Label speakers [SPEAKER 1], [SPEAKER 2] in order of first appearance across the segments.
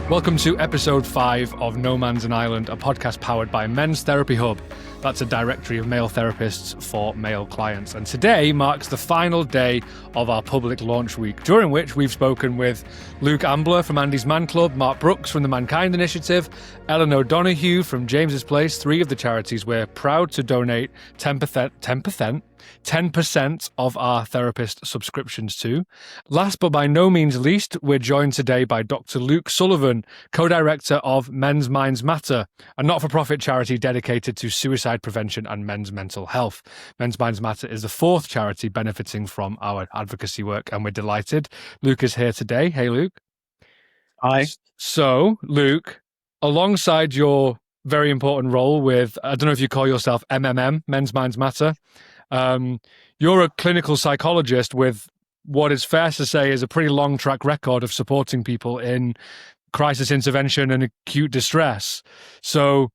[SPEAKER 1] Welcome to episode 5 of No Man's an Island, a podcast powered by Men's Therapy Hub. That's a directory of male therapists for male clients. And today marks the final day of our public launch week, during which we've spoken with Luke Ambler from Andy's Man Club, Mark Brooks from the Mankind Initiative, Ellen O'Donoghue from James's Place, 3 of the charities we're proud to donate 10% of our therapist subscriptions to. Last but by no means least, we're joined today by Dr. Luke Sullivan, co-director of Men's Minds Matter, a not-for-profit charity dedicated to suicide prevention and men's mental health. Men's Minds Matter is the 4th charity benefiting from our advocacy work, and we're delighted. Luke is here today. Hey, Luke.
[SPEAKER 2] Hi.
[SPEAKER 1] So, Luke, alongside your very important role with, I don't know if you call yourself MMM, Men's Minds Matter, you're a clinical psychologist with what is fair to say is a pretty long track record of supporting people in crisis intervention and acute distress. So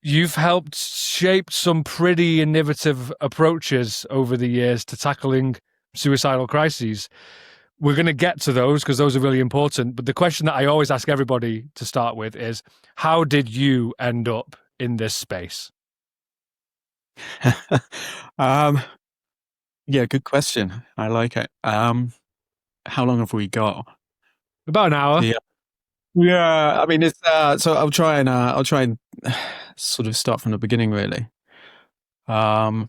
[SPEAKER 1] you've helped shape some pretty innovative approaches over the years to tackling suicidal crises. We're going to get to those because those are really important. But the question that I always ask everybody to start with is, how did you end up in this space?
[SPEAKER 2] Yeah, good question. I like it. How long have we got?
[SPEAKER 1] About an hour.
[SPEAKER 2] Yeah. I mean, it's so I'll try and sort of start from the beginning, really. I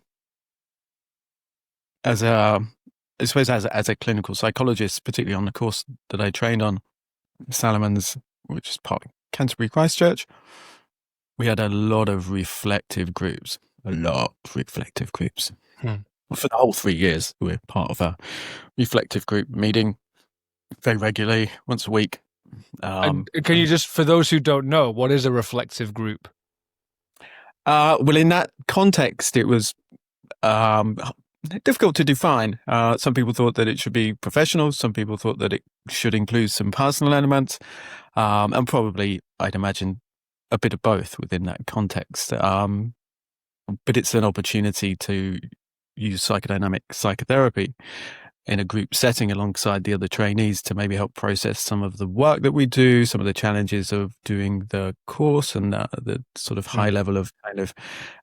[SPEAKER 2] suppose as a clinical psychologist, particularly on the course that I trained on, Sullivan's, which is part of Canterbury Christchurch, we had a lot of reflective groups. For the whole 3 years, we're part of a reflective group meeting very regularly, once a week.
[SPEAKER 1] And can you just, for those who don't know, what is a reflective group?
[SPEAKER 2] Well, in that context, it was difficult to define. Some people thought that it should be professional. Some people thought that it should include some personal elements, and probably, I'd imagine, a bit of both within that context. But it's an opportunity to use psychodynamic psychotherapy in a group setting alongside the other trainees to maybe help process some of the work that we do, some of the challenges of doing the course, and the sort of high level of kind of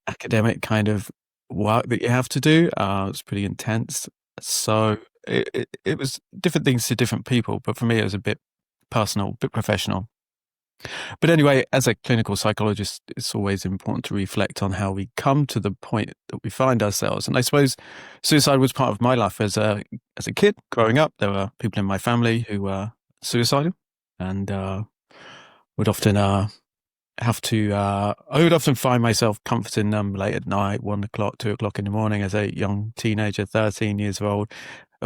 [SPEAKER 2] academic kind of work that you have to do. It's pretty intense. So it was different things to different people, but for me, it was a bit personal, a bit professional. But anyway, as a clinical psychologist, it's always important to reflect on how we come to the point that we find ourselves. And I suppose suicide was part of my life as a kid growing up. There were people in my family who were suicidal, and would often I would often find myself comforting them late at night, 1 o'clock, 2 o'clock in the morning, as a young teenager, 13 years of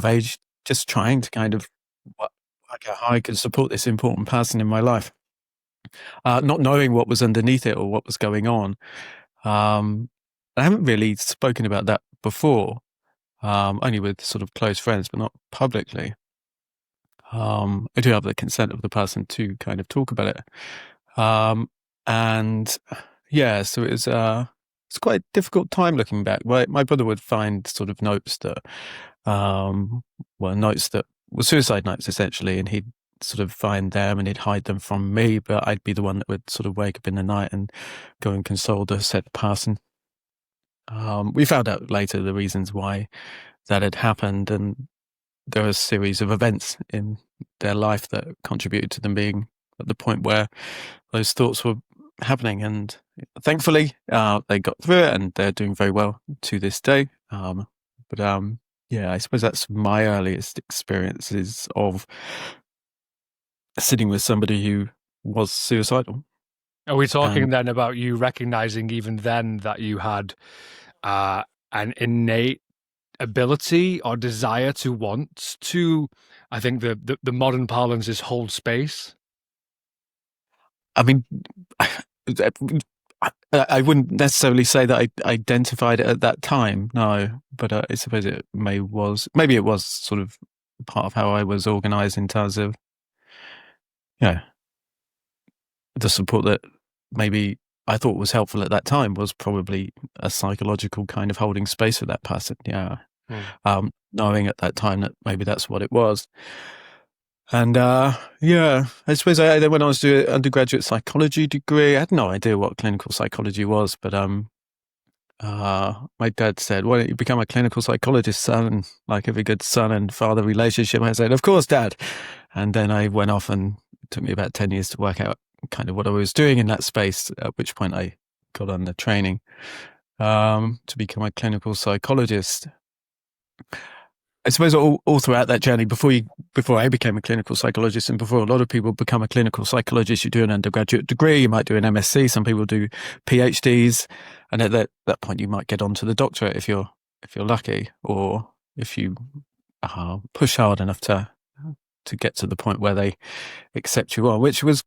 [SPEAKER 2] age, just trying to kind of work out how I could support this important person in my life. Not knowing what was underneath it or what was going on. I haven't really spoken about that before, only with sort of close friends, but not publicly. I do have the consent of the person to kind of talk about it. And yeah, so it's quite a difficult time looking back. My brother would find sort of notes that were suicide notes, essentially, and he'd sort of find them and he'd hide them from me, but I'd be the one that would sort of wake up in the night and go and console the said person. We found out later the reasons why that had happened, and there was a series of events in their life that contributed to them being at the point where those thoughts were happening. And thankfully, they got through it and they're doing very well to this day. Yeah, I suppose that's my earliest experiences of sitting with somebody who was suicidal.
[SPEAKER 1] Are we talking then about you recognizing even then that you had an innate ability or desire to want to, I think the modern parlance is hold space?
[SPEAKER 2] I mean, I wouldn't necessarily say that I identified it at that time, no, but I suppose maybe it was sort of part of how I was organized in terms of, the support that maybe I thought was helpful at that time was probably a psychological kind of holding space for that person. Knowing at that time that maybe that's what it was. And yeah, I suppose I then went on to do an undergraduate psychology degree. I had no idea what clinical psychology was, but my dad said, "Why don't you become a clinical psychologist, son?" And like every good son and father relationship, I said, "Of course, Dad." And then I went off, and it took me about 10 years to work out kind of what I was doing in that space. At which point, I got on the training to become a clinical psychologist. I suppose all throughout that journey, before I became a clinical psychologist, and before a lot of people become a clinical psychologist, you do an undergraduate degree, you might do an MSc, some people do PhDs, and at that point, you might get onto the doctorate if you're lucky, or if you push hard enough to get to the point where they accept you on, which was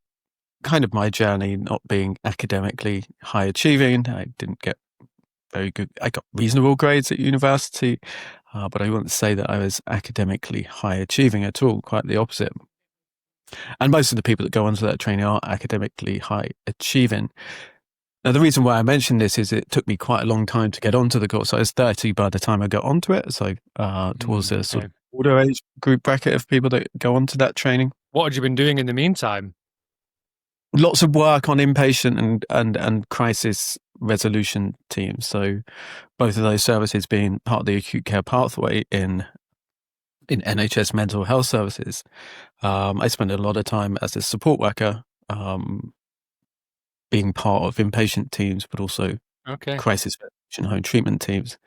[SPEAKER 2] kind of my journey, not being academically high achieving. I didn't get very good. I got reasonable grades at university, but I wouldn't say that I was academically high achieving at all. Quite the opposite. And most of the people that go onto that training are academically high achieving. Now, the reason why I mention this is it took me quite a long time to get onto the course. I was 30 by the time I got onto it, so towards the sort of older age group bracket of people that go onto that training.
[SPEAKER 1] What had you been doing in the meantime?
[SPEAKER 2] Lots of work on inpatient and crisis resolution teams. So both of those services being part of the acute care pathway in NHS mental health services. I spent a lot of time as a support worker, being part of inpatient teams, but also crisis resolution home treatment teams.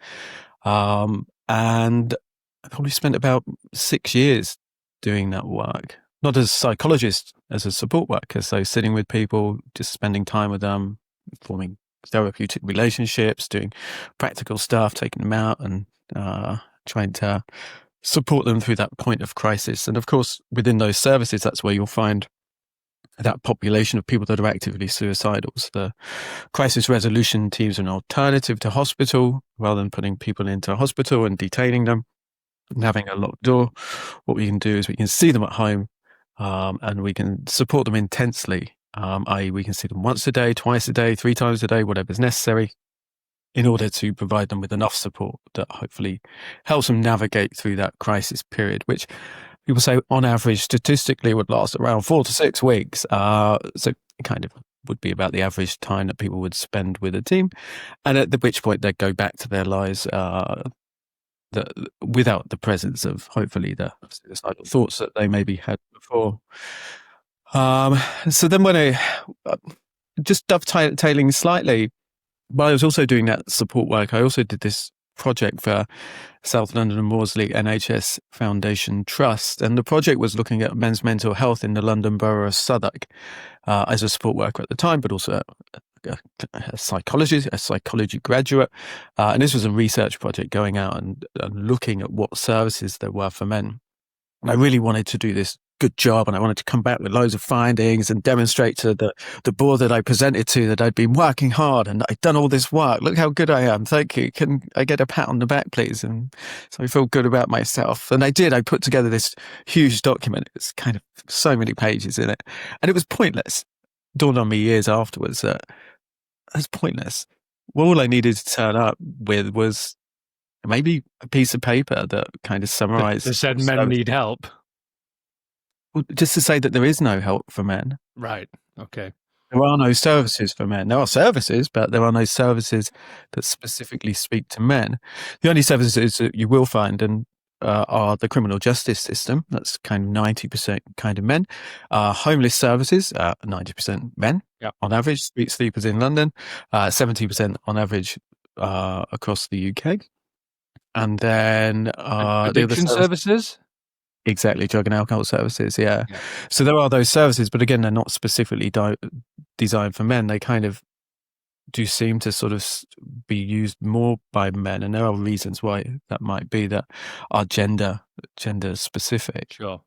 [SPEAKER 2] And I probably spent about 6 years doing that work. Not as a psychologist, as a support worker. So sitting with people, just spending time with them, forming therapeutic relationships, doing practical stuff, taking them out and trying to support them through that point of crisis. And of course, within those services, that's where you'll find that population of people that are actively suicidal. So the crisis resolution teams are an alternative to hospital. Rather than putting people into hospital and detaining them and having a locked door, what we can do is we can see them at home, and we can support them intensely, i.e. we can see them once a day, twice a day, 3 times a day, whatever's necessary, in order to provide them with enough support that hopefully helps them navigate through that crisis period, which people say on average statistically would last around 4 to 6 weeks. So it kind of would be about the average time that people would spend with a team, and at which point they'd go back to their lives without the presence of hopefully the suicidal thoughts that they maybe had before. So then when I just dovetailing slightly, while I was also doing that support work, I also did this project for South London and Maudsley NHS Foundation Trust. And the project was looking at men's mental health in the London Borough of Southwark, as a support worker at the time, but also a psychology graduate. And this was a research project going out and looking at what services there were for men. And I really wanted to do this good job, and I wanted to come back with loads of findings and demonstrate to the board that I presented to that I'd been working hard and I'd done all this work. Look how good I am. Thank you. Can I get a pat on the back, please? And so I feel good about myself. And I did. I put together this huge document. It's kind of so many pages in it. And it was pointless. Dawned on me years afterwards that it's pointless. All I needed to turn up with was maybe a piece of paper that kind of summarized.
[SPEAKER 1] They said men need help.
[SPEAKER 2] Well, just to say that there is no help for men.
[SPEAKER 1] Right. Okay.
[SPEAKER 2] There are no services for men. There are services, but there are no services that specifically speak to men. The only services that you will find are the criminal justice system. That's kind of 90% kind of men. Homeless services, 90% men on average. Street sleepers in London, 70% on average across the UK. And then
[SPEAKER 1] addiction services.
[SPEAKER 2] Exactly, drug and alcohol services, yeah. So there are those services, but again, they're not specifically designed for men. They kind of do seem to sort of be used more by men, and there are reasons why that might be that are gender specific.
[SPEAKER 1] Sure.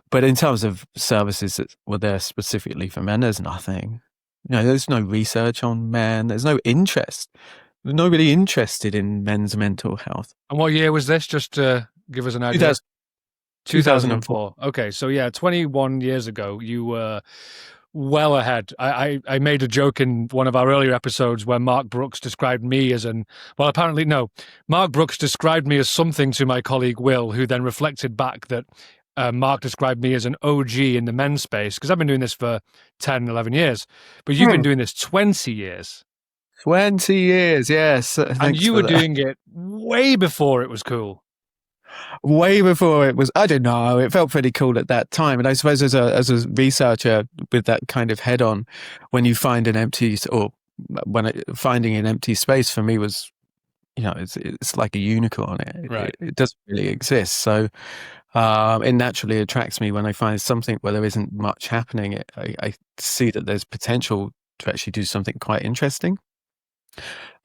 [SPEAKER 2] But in terms of services that were there specifically for men, there's nothing. There's no research on men. There's no interest. There's nobody interested in men's mental health.
[SPEAKER 1] And what year was this? Just to give us an idea. 2004. Okay, so 21 years ago, you were well ahead. I made a joke in one of our earlier episodes where Mark Brooks described me as Mark Brooks described me as something to my colleague Will, who then reflected back that Mark described me as an OG in the men's space because I've been doing this for 10, 11 years, but you've been
[SPEAKER 2] Hmm.
[SPEAKER 1] doing this 20 years.
[SPEAKER 2] 20 years, yes.
[SPEAKER 1] And
[SPEAKER 2] Thanks
[SPEAKER 1] you
[SPEAKER 2] for
[SPEAKER 1] were
[SPEAKER 2] that.
[SPEAKER 1] doing it way before it was cool.
[SPEAKER 2] Way before it was, I don't know, it felt pretty cool at that time. And I suppose as a researcher with that kind of head on, when you find an empty, or finding an empty space for me was, it's like a unicorn.
[SPEAKER 1] Right.
[SPEAKER 2] It doesn't really exist. So it naturally attracts me when I find something where there isn't much happening. I see that there's potential to actually do something quite interesting.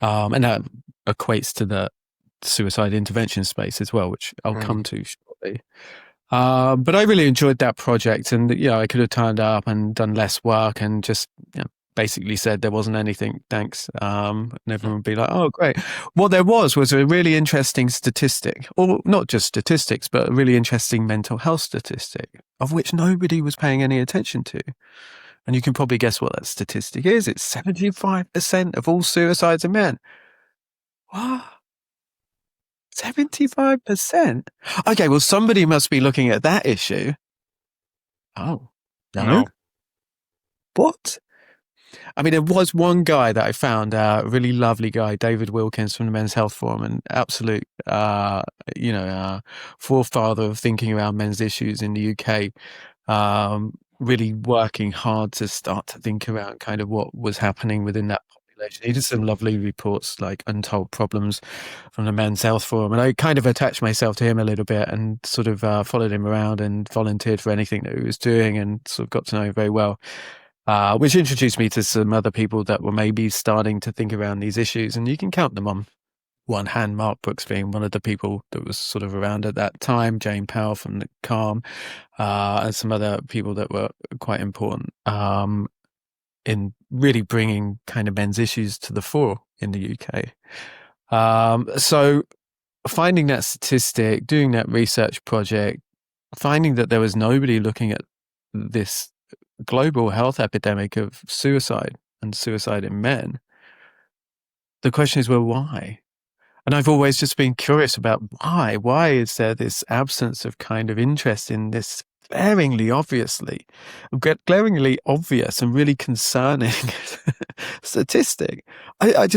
[SPEAKER 2] And that equates to the suicide intervention space as well, which I'll come to shortly. But I really enjoyed that project, and I could have turned up and done less work and just basically said there wasn't anything, thanks. And everyone would be like, oh, great. What there was a really interesting statistic, or not just statistics, but a really interesting mental health statistic, of which nobody was paying any attention to. And you can probably guess what that statistic is. It's 75% of all suicides are men. What? 75%? Okay, well, somebody must be looking at that issue. Oh, no?
[SPEAKER 1] No.
[SPEAKER 2] What? I mean, there was one guy that I found, a really lovely guy, David Wilkins from the Men's Health Forum, an absolute, forefather of thinking around men's issues in the UK, really working hard to start to think around kind of what was happening within that population. He did some lovely reports like Untold Problems from the Men's Health Forum, and I kind of attached myself to him a little bit and sort of followed him around and volunteered for anything that he was doing, and sort of got to know him very well. Which introduced me to some other people that were maybe starting to think around these issues, and you can count them on one hand, Mark Brooks being one of the people that was sort of around at that time, Jane Powell from the Calm, and some other people that were quite important in really bringing kind of men's issues to the fore in the UK. So finding that statistic, doing that research project, finding that there was nobody looking at this global health epidemic of suicide and suicide in men, the question is, well, why? And I've always just been curious about why. Why is there this absence of kind of interest in this glaringly obvious and really concerning statistic? I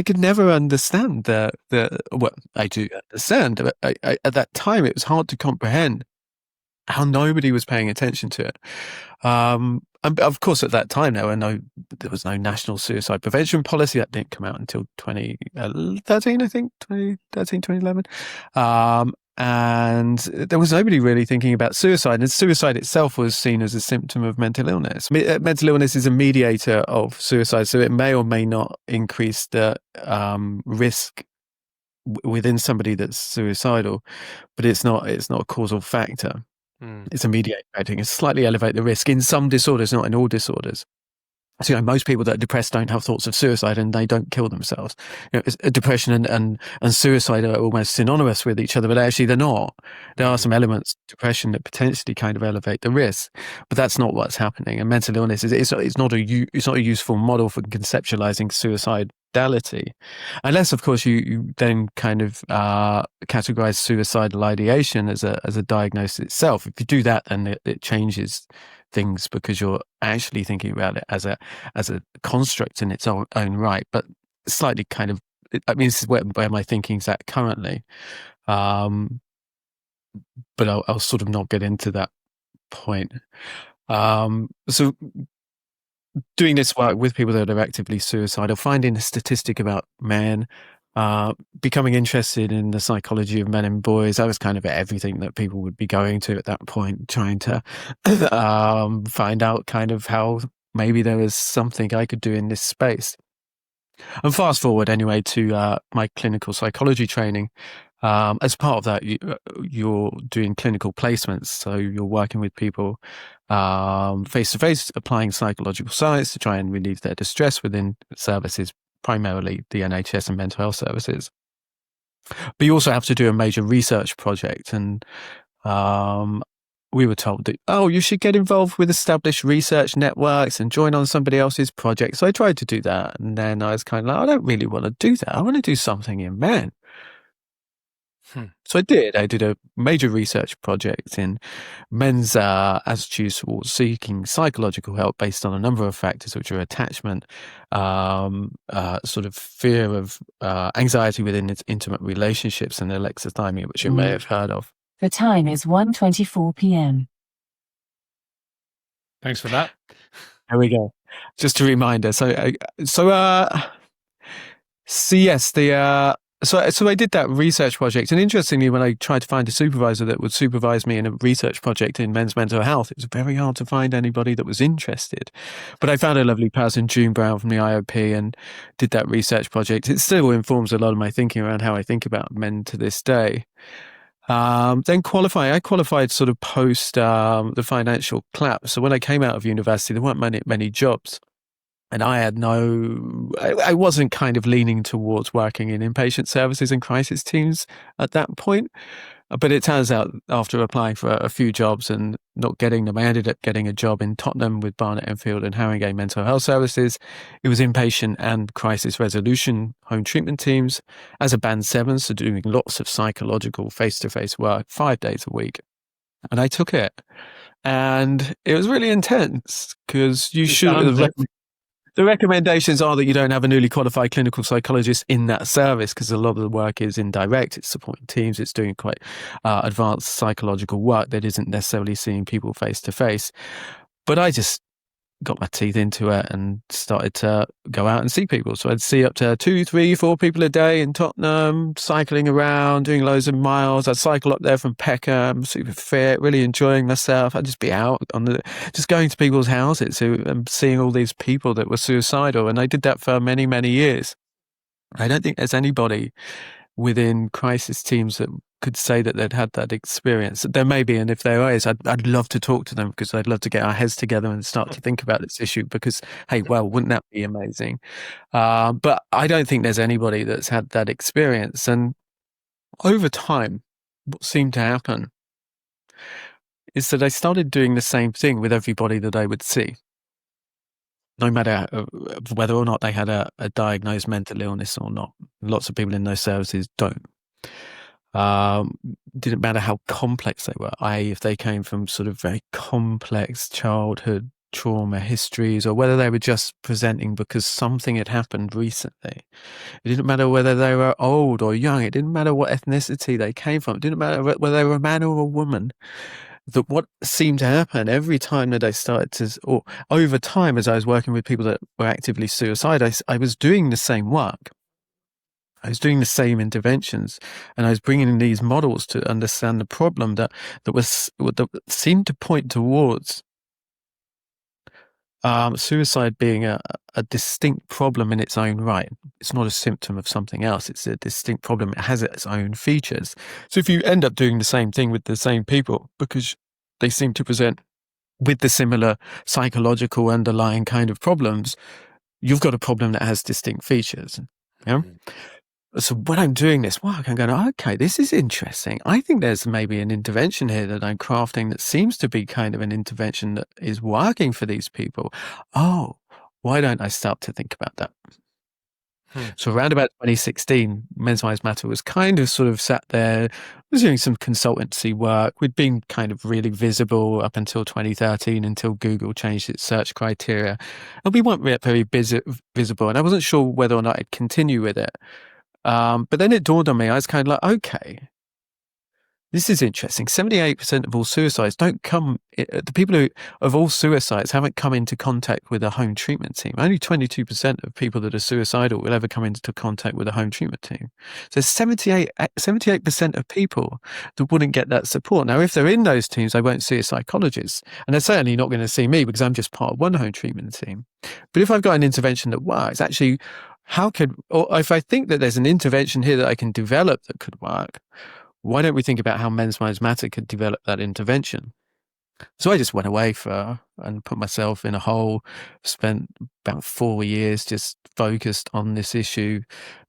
[SPEAKER 2] could never understand well, I do understand, but at that time it was hard to comprehend how nobody was paying attention to it. And of course, at that time, there was no national suicide prevention policy. That didn't come out until 2013, I think, 2013, 2011. And there was nobody really thinking about suicide. And suicide itself was seen as a symptom of mental illness. Mental illness is a mediator of suicide, so it may or may not increase the risk within somebody that's suicidal, but it's not a causal factor. It's a mediator factor. It slightly elevate the risk in some disorders, not in all disorders. So, most people that are depressed don't have thoughts of suicide and they don't kill themselves. Depression and suicide are almost synonymous with each other, but actually they're not. There are some elements of depression that potentially kind of elevate the risk, but that's not what's happening. And mental illness it's not a useful model for conceptualizing suicidality, unless, of course, you then kind of categorize suicidal ideation as a diagnosis itself. If you do that, then it changes things because you're actually thinking about it as a construct in its own right, but slightly kind of, I mean, this is where my thinking's at currently. But I'll sort of not get into that point. So doing this work with people that are actively suicidal, finding a statistic about men, becoming interested in the psychology of men and boys, that was kind of everything that people would be going to at that point, trying to find out kind of how maybe there was something I could do in this space. And fast forward anyway to my clinical psychology training. As part of that, you're doing clinical placements. So you're working with people face to face, applying psychological science to try and relieve their distress within services, primarily the NHS and mental health services. But you also have to do a major research project. And we were told that, you should get involved with established research networks and join on somebody else's project. So I tried to do that. And then I was kind of like, I don't really want to do that. I want to do something in men.
[SPEAKER 1] Hmm.
[SPEAKER 2] So I did. I did a major research project in men's attitudes towards seeking psychological help based on a number of factors, which are attachment, sort of fear of anxiety within its intimate relationships, and alexithymia, which you may have heard of.
[SPEAKER 3] The time is 1:24 p.m.
[SPEAKER 1] Thanks for that.
[SPEAKER 2] There we go. Just a reminder. So yes, so I did that research project, and interestingly, when I tried to find a supervisor that would supervise me in a research project in men's mental health, it was very hard to find anybody that was interested. But I found a lovely person, June Brown from the IOP, and did that research project. It still informs a lot of my thinking around how I think about men to this day. Then I qualified sort of post the financial collapse. So when I came out of university, there weren't many jobs. And I wasn't kind of leaning towards working in inpatient services and crisis teams at that point. But it turns out after applying for a few jobs and not getting them, I ended up getting a job in Tottenham with Barnet Enfield and Haringey Mental Health Services. It was inpatient and crisis resolution home treatment teams as a band 7, so doing lots of psychological face-to-face work 5 days a week. And I took it. And it was really intense because the recommendations are that you don't have a newly qualified clinical psychologist in that service because a lot of the work is indirect. It's supporting teams. It's doing quite advanced psychological work that isn't necessarily seeing people face to face. But I just got my teeth into it and started to go out and see people. So I'd see up to 2, 3, 4 people a day in Tottenham, cycling around, doing loads of miles. I'd cycle up there from Peckham, super fit, really enjoying myself. I'd just be out just going to people's houses and seeing all these people that were suicidal. And I did that for many, many years. I don't think there's anybody within crisis teams that could say that they'd had that experience. There may be, and if there is, I'd love to talk to them because I'd love to get our heads together and start to think about this issue because, hey, well, wouldn't that be amazing? But I don't think there's anybody that's had that experience. And over time, what seemed to happen is that I started doing the same thing with everybody that I would see, no matter whether or not they had a diagnosed mental illness or not. Lots of people in those services don't. Didn't matter how complex they were, i.e. if they came from sort of very complex childhood trauma histories or whether they were just presenting because something had happened recently. It didn't matter whether they were old or young. It didn't matter what ethnicity they came from. It didn't matter whether they were a man or a woman. That what seemed to happen every time that I started to, or over time as I was working with people that were actively suicidal, I was doing the same work. I was doing the same interventions, and I was bringing in these models to understand the problem that seemed to point towards suicide being a distinct problem in its own right. It's not a symptom of something else. It's a distinct problem. It has its own features. So if you end up doing the same thing with the same people because they seem to present with the similar psychological underlying kind of problems, you've got a problem that has distinct features. Yeah. So when I'm doing this work, I'm going, okay, this is interesting. I think there's maybe an intervention here that I'm crafting that seems to be kind of an intervention that is working for these people. Oh, why don't I start to think about that? So around about 2016, Men's Minds Matter was kind of sort of sat there, was doing some consultancy work. We'd been kind of really visible up until 2013, until Google changed its search criteria. And we weren't very visible. And I wasn't sure whether or not I'd continue with it. But then it dawned on me, I was kind of like, okay, this is interesting. 78% of all suicides don't come, the people of all suicides haven't come into contact with a home treatment team. Only 22% of people that are suicidal will ever come into contact with a home treatment team. So 78% of people that wouldn't get that support. Now, if they're in those teams, they won't see a psychologist. And they're certainly not going to see me because I'm just part of one home treatment team. But if I've got an intervention that works, actually, or if I think that there's an intervention here that I can develop that could work, why don't we think about how Men's Minds Matter could develop that intervention? So I just went away and put myself in a hole, spent about 4 years just focused on this issue,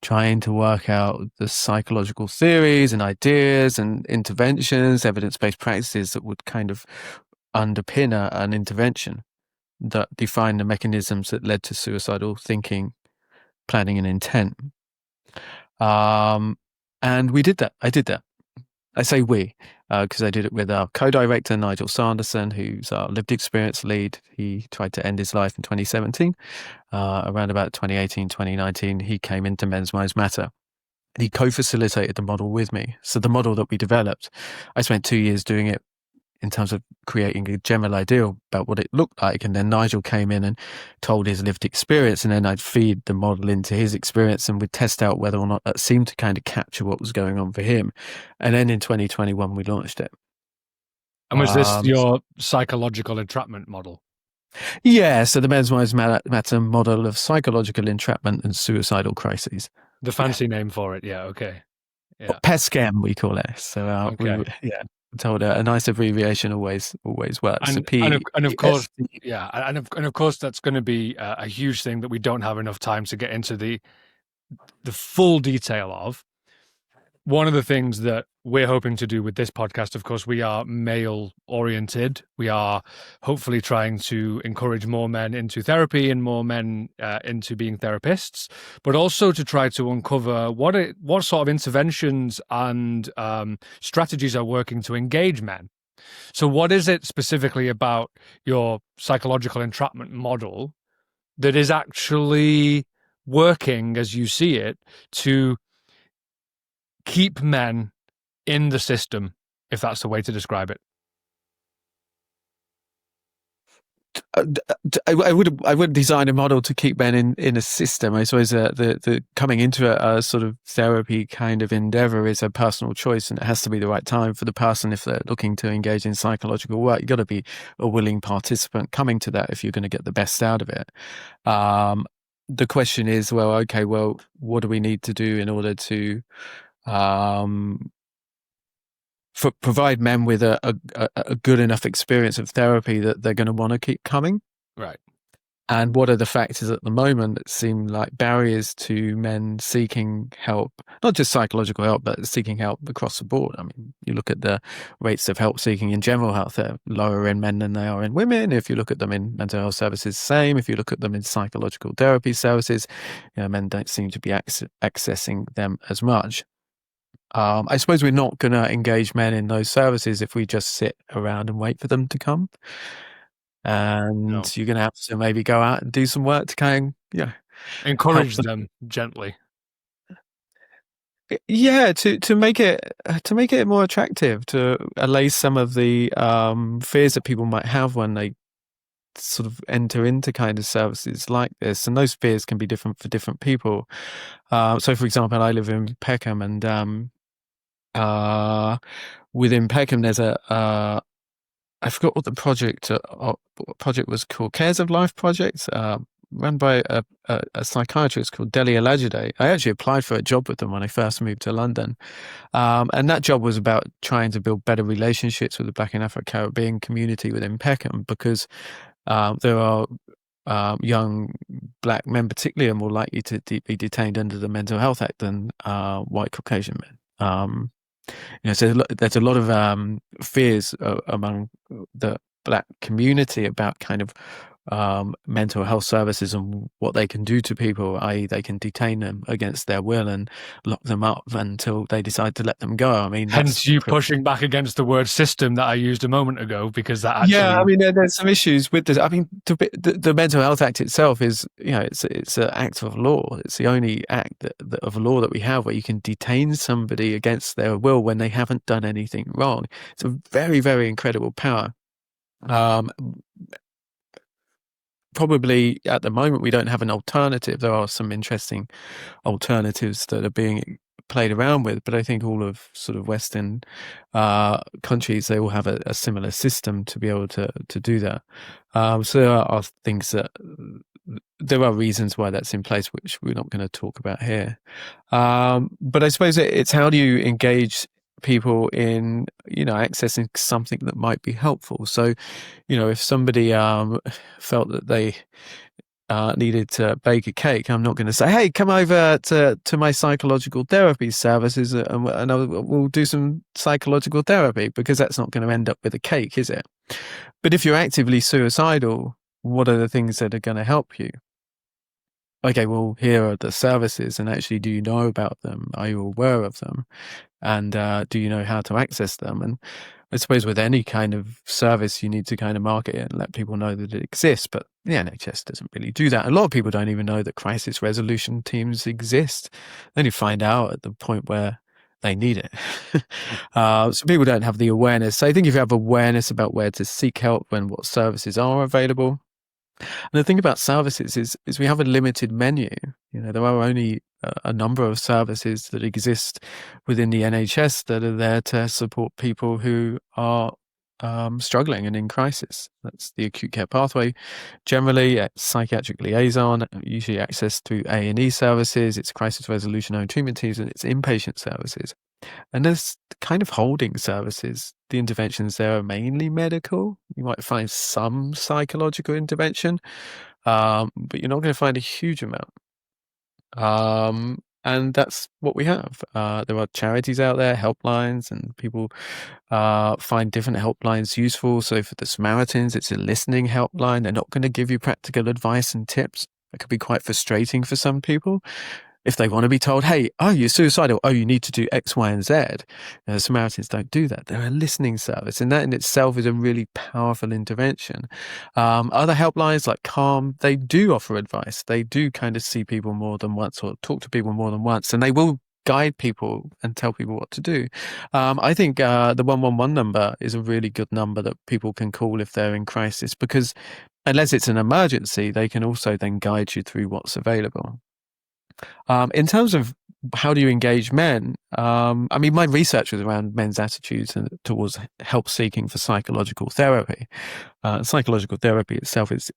[SPEAKER 2] trying to work out the psychological theories and ideas and interventions, evidence-based practices that would kind of underpin an intervention that define the mechanisms that led to suicidal thinking, planning, and intent. And we did that. I did that. I say we, because I did it with our co-director, Nigel Sanderson, who's our lived experience lead. He tried to end his life in 2017. Around about 2018, 2019, he came into Men's Minds Matter. And he co-facilitated the model with me. So the model that we developed, I spent 2 years doing it in terms of creating a general idea about what it looked like. And then Nigel came in and told his lived experience, and then I'd feed the model into his experience, and we'd test out whether or not that seemed to kind of capture what was going on for him. And then in 2021, we launched it.
[SPEAKER 1] And was this your psychological entrapment model?
[SPEAKER 2] Yeah, so the Men's Minds Matter model of psychological entrapment and suicidal crises.
[SPEAKER 1] The fancy name for it, yeah, okay. Yeah.
[SPEAKER 2] PESCAM, we call it. So
[SPEAKER 1] Okay.
[SPEAKER 2] told a nice abbreviation always works.
[SPEAKER 1] And of course, yeah, and of course, that's going to be a huge thing that we don't have enough time to get into the full detail of. One of the things that we're hoping to do with this podcast, of course, we are male oriented. We are hopefully trying to encourage more men into therapy and more men into being therapists, but also to try to uncover what sort of interventions and strategies are working to engage men. So what is it specifically about your psychological entrapment model that is actually working, as you see it, to keep men in the system, if that's the way to describe it?
[SPEAKER 2] I would design a model to keep men in a system. I suppose the coming into a sort of therapy kind of endeavor is a personal choice, and it has to be the right time for the person. If they're looking to engage in psychological work, you've got to be a willing participant coming to that if you're going to get the best out of it. The question is, what do we need to do in order to provide men with a good enough experience of therapy that they're going to want to keep coming?
[SPEAKER 1] Right.
[SPEAKER 2] And what are the factors at the moment that seem like barriers to men seeking help, not just psychological help, but seeking help across the board? I mean, you look at the rates of help seeking in general health, they're lower in men than they are in women. If you look at them in mental health services, same. If you look at them in psychological therapy services, men don't seem to be accessing them as much. I suppose we're not going to engage men in those services if we just sit around and wait for them to come. And you're going to have to maybe go out and do some work to kind of,
[SPEAKER 1] encourage them gently.
[SPEAKER 2] Yeah, to make it more attractive, to allay some of the fears that people might have when they sort of enter into kind of services like this. And those fears can be different for different people. So, for example, I live in Peckham, and within Peckham, there's I forgot what the project was called, Cares of Life project, run by a psychiatrist called Delia Lajade. I actually applied for a job with them when I first moved to London. And that job was about trying to build better relationships with the Black and Afro-Caribbean community within Peckham, because there are young Black men particularly are more likely to be detained under the Mental Health Act than white Caucasian men. So there's a lot of fears among the Black community about kind of mental health services and what they can do to people, i.e. they can detain them against their will and lock them up until they decide to let them go. I mean,
[SPEAKER 1] hence you pushing back against the word system that I used a moment ago, because that actually...
[SPEAKER 2] Yeah, I mean, there's some issues with this. I mean, the Mental Health Act itself is, it's an act of law. It's the only act of law that we have where you can detain somebody against their will when they haven't done anything wrong. It's a very, very incredible power. Probably at the moment we don't have an alternative. There are some interesting alternatives that are being played around with, but I think all of sort of Western countries, they all have a similar system to be able to do that. So there are things that there are reasons why that's in place, which we're not going to talk about here. But I suppose it's how do you engage people in accessing something that might be helpful. So if somebody felt that they needed to bake a cake, I'm not going to say, hey, come over to my psychological therapy services and we'll do some psychological therapy, because that's not going to end up with a cake, is it? But if you're actively suicidal, what are the things that are going to help you? okay, well, here are the services, and actually, do you know about them? Are you aware of them? And do you know how to access them? And I suppose with any kind of service, you need to kind of market it and let people know that it exists. But the NHS doesn't really do that. A lot of people don't even know that crisis resolution teams exist. They only find out at the point where they need it. So people don't have the awareness. So I think if you have awareness about where to seek help and what services are available, and the thing about services is we have a limited menu. There are only a number of services that exist within the NHS that are there to support people who are struggling and in crisis. That's the acute care pathway. Generally, psychiatric liaison, usually accessed through A&E services. It's crisis resolution home treatment teams, and it's inpatient services. And there's kind of holding services. The interventions there are mainly medical. You might find some psychological intervention, but you're not going to find a huge amount. And that's what we have. There are charities out there, helplines, and people find different helplines useful. So for the Samaritans, it's a listening helpline. They're not going to give you practical advice and tips. It could be quite frustrating for some people. If they want to be told, hey, oh, you're suicidal, oh, you need to do X, Y, and Z. Samaritans don't do that. They're a listening service, and that in itself is a really powerful intervention. Other helplines like Calm, they do offer advice. They do kind of see people more than once or talk to people more than once, and they will guide people and tell people what to do. I think the 111 number is a really good number that people can call if they're in crisis, because unless it's an emergency, they can also then guide you through what's available. In terms of how do you engage men, I mean, my research was around men's attitudes towards help seeking for psychological therapy. Psychological therapy itself it's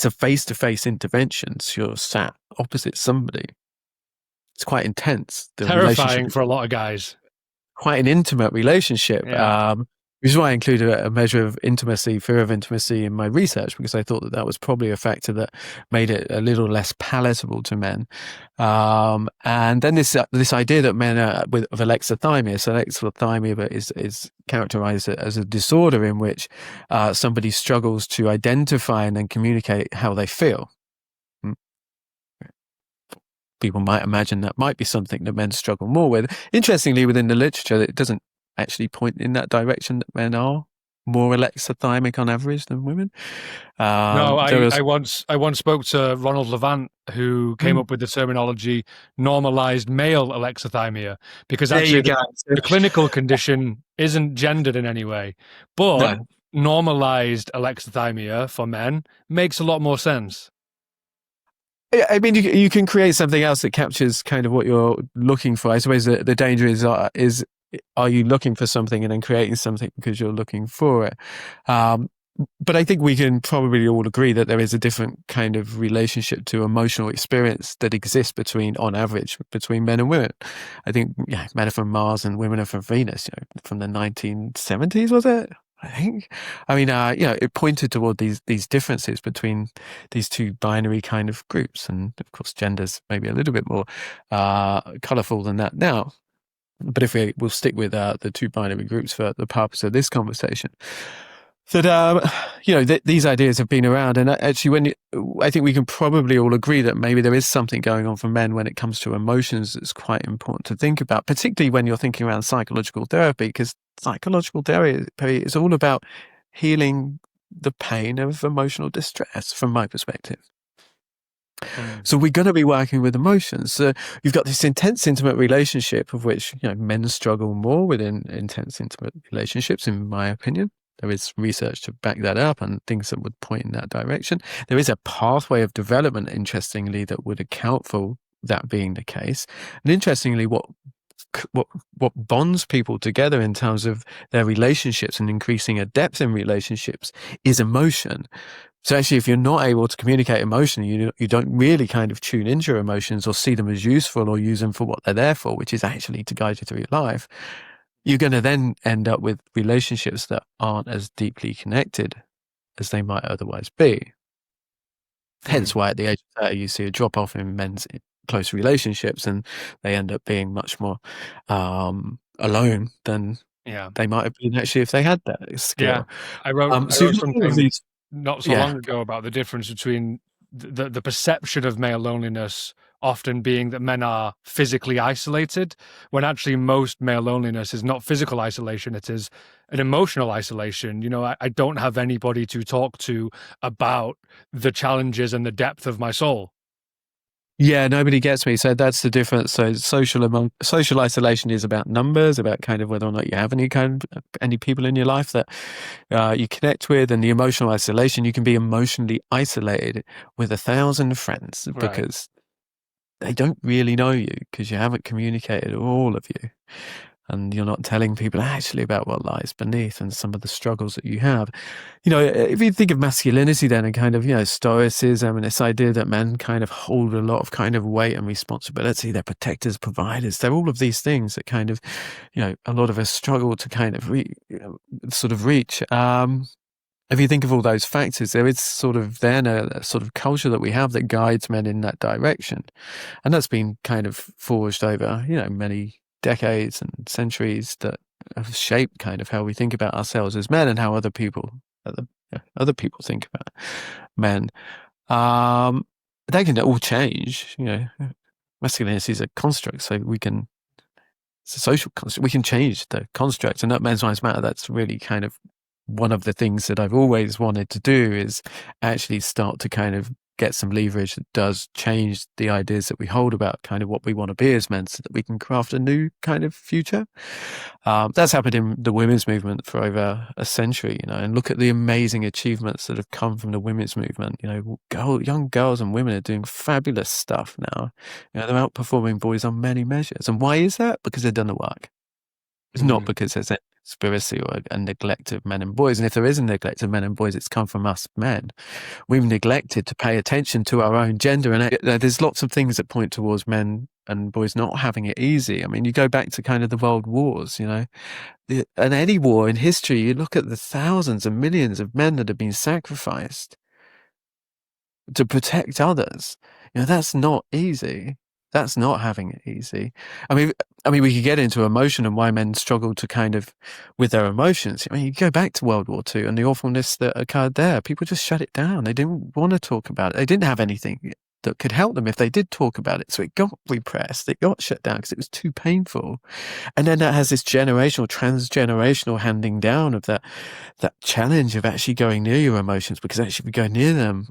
[SPEAKER 2] a face-to-face intervention. So you're sat opposite somebody. It's quite intense. The
[SPEAKER 1] Terrifying for a lot of guys.
[SPEAKER 2] Quite an intimate relationship.
[SPEAKER 1] Yeah.
[SPEAKER 2] Which is why I included a measure of intimacy, fear of intimacy in my research, because I thought that was probably a factor that made it a little less palatable to men. And then this idea that men are of alexithymia. So alexithymia is characterized as a disorder in which somebody struggles to identify and then communicate how they feel. People might imagine that might be something that men struggle more with. Interestingly, within the literature, it doesn't actually point in that direction that men are more alexithymic on average than women.
[SPEAKER 1] No, I once spoke to Ronald Levant, who came up with the terminology normalized male alexithymia, because actually the clinical condition isn't gendered in any way, but normalized alexithymia for men makes a lot more sense.
[SPEAKER 2] I mean, you can create something else that captures kind of what you're looking for. I suppose the danger is are you looking for something and then creating something because you're looking for it? But I think we can probably all agree that there is a different kind of relationship to emotional experience that exists on average, between men and women. I think men are from Mars and women are from Venus, from the 1970s, was it? I think. I mean, it pointed toward these differences between these two binary kind of groups. And of course, gender's maybe a little bit more colorful than that now. But if we'll stick with the two binary groups for the purpose of this conversation, that these ideas have been around, and actually, I think we can probably all agree that maybe there is something going on for men when it comes to emotions that's quite important to think about, particularly when you're thinking around psychological therapy, because psychological therapy is all about healing the pain of emotional distress, from my perspective. So we're going to be working with emotions. So you've got this intense, intimate relationship, of which men struggle more within intense, intimate relationships, in my opinion. There is research to back that up and things that would point in that direction. There is a pathway of development, interestingly, that would account for that being the case. And interestingly, what bonds people together in terms of their relationships and increasing a depth in relationships is emotion. So actually, if you're not able to communicate emotion, you don't really kind of tune into your emotions or see them as useful or use them for what they're there for, which is actually to guide you through your life, you're going to then end up with relationships that aren't as deeply connected as they might otherwise be. Hence why at the age of 30, you see a drop-off in men's close relationships, and they end up being much more alone than they might have been actually if they had that skill.
[SPEAKER 1] Yeah, I wrote something not so long ago about the difference between the perception of male loneliness often being that men are physically isolated, when actually most male loneliness is not physical isolation, it is an emotional isolation. You know, I don't have anybody to talk to about the challenges and the depth of my soul.
[SPEAKER 2] Yeah, nobody gets me. So that's the difference. So social isolation is about numbers, about kind of whether or not you have any people in your life that you connect with, and the emotional isolation, you can be emotionally isolated with 1,000 friends because they don't really know you because you haven't communicated all of you. And you're not telling people actually about what lies beneath and some of the struggles that you have. You know, if you think of masculinity then and kind of, you know, stoicism and this idea that men kind of hold a lot of kind of weight and responsibility, they're protectors, providers, they're all of these things that kind of, you know, a lot of us struggle to kind of reach. If you think of all those factors, there is sort of then a sort of culture that we have that guides men in that direction. And that's been kind of forged over, you know, many decades and centuries that have shaped kind of how we think about ourselves as men and how other people think about men. They can all change, you know. Masculinity is a construct, so it's a social construct. We can change the construct, and at Men's Minds Matter, that's really kind of one of the things that I've always wanted to do, is actually start to kind of get some leverage that does change the ideas that we hold about kind of what we want to be as men, so that we can craft a new kind of future. That's happened in the women's movement for over a century, you know, and look at the amazing achievements that have come from the women's movement. You know, young girls and women are doing fabulous stuff now. You know, they're outperforming boys on many measures. And why is that? Because they've done the work. It's not because there's a conspiracy or a neglect of men and boys. And if there is a neglect of men and boys, it's come from us men. We've neglected to pay attention to our own gender. And there's lots of things that point towards men and boys not having it easy. I mean, you go back to kind of the world wars, you know, and any war in history, you look at the thousands and millions of men that have been sacrificed to protect others. You know, that's not easy. That's not having it easy. I mean, we could get into emotion and why men struggle to kind of with their emotions. I mean, you go back to World War II and the awfulness that occurred there. People just shut it down. They didn't want to talk about it. They didn't have anything that could help them if they did talk about it. So it got repressed. It got shut down because it was too painful. And then that has this transgenerational handing down of that challenge of actually going near your emotions, because actually if we go near them,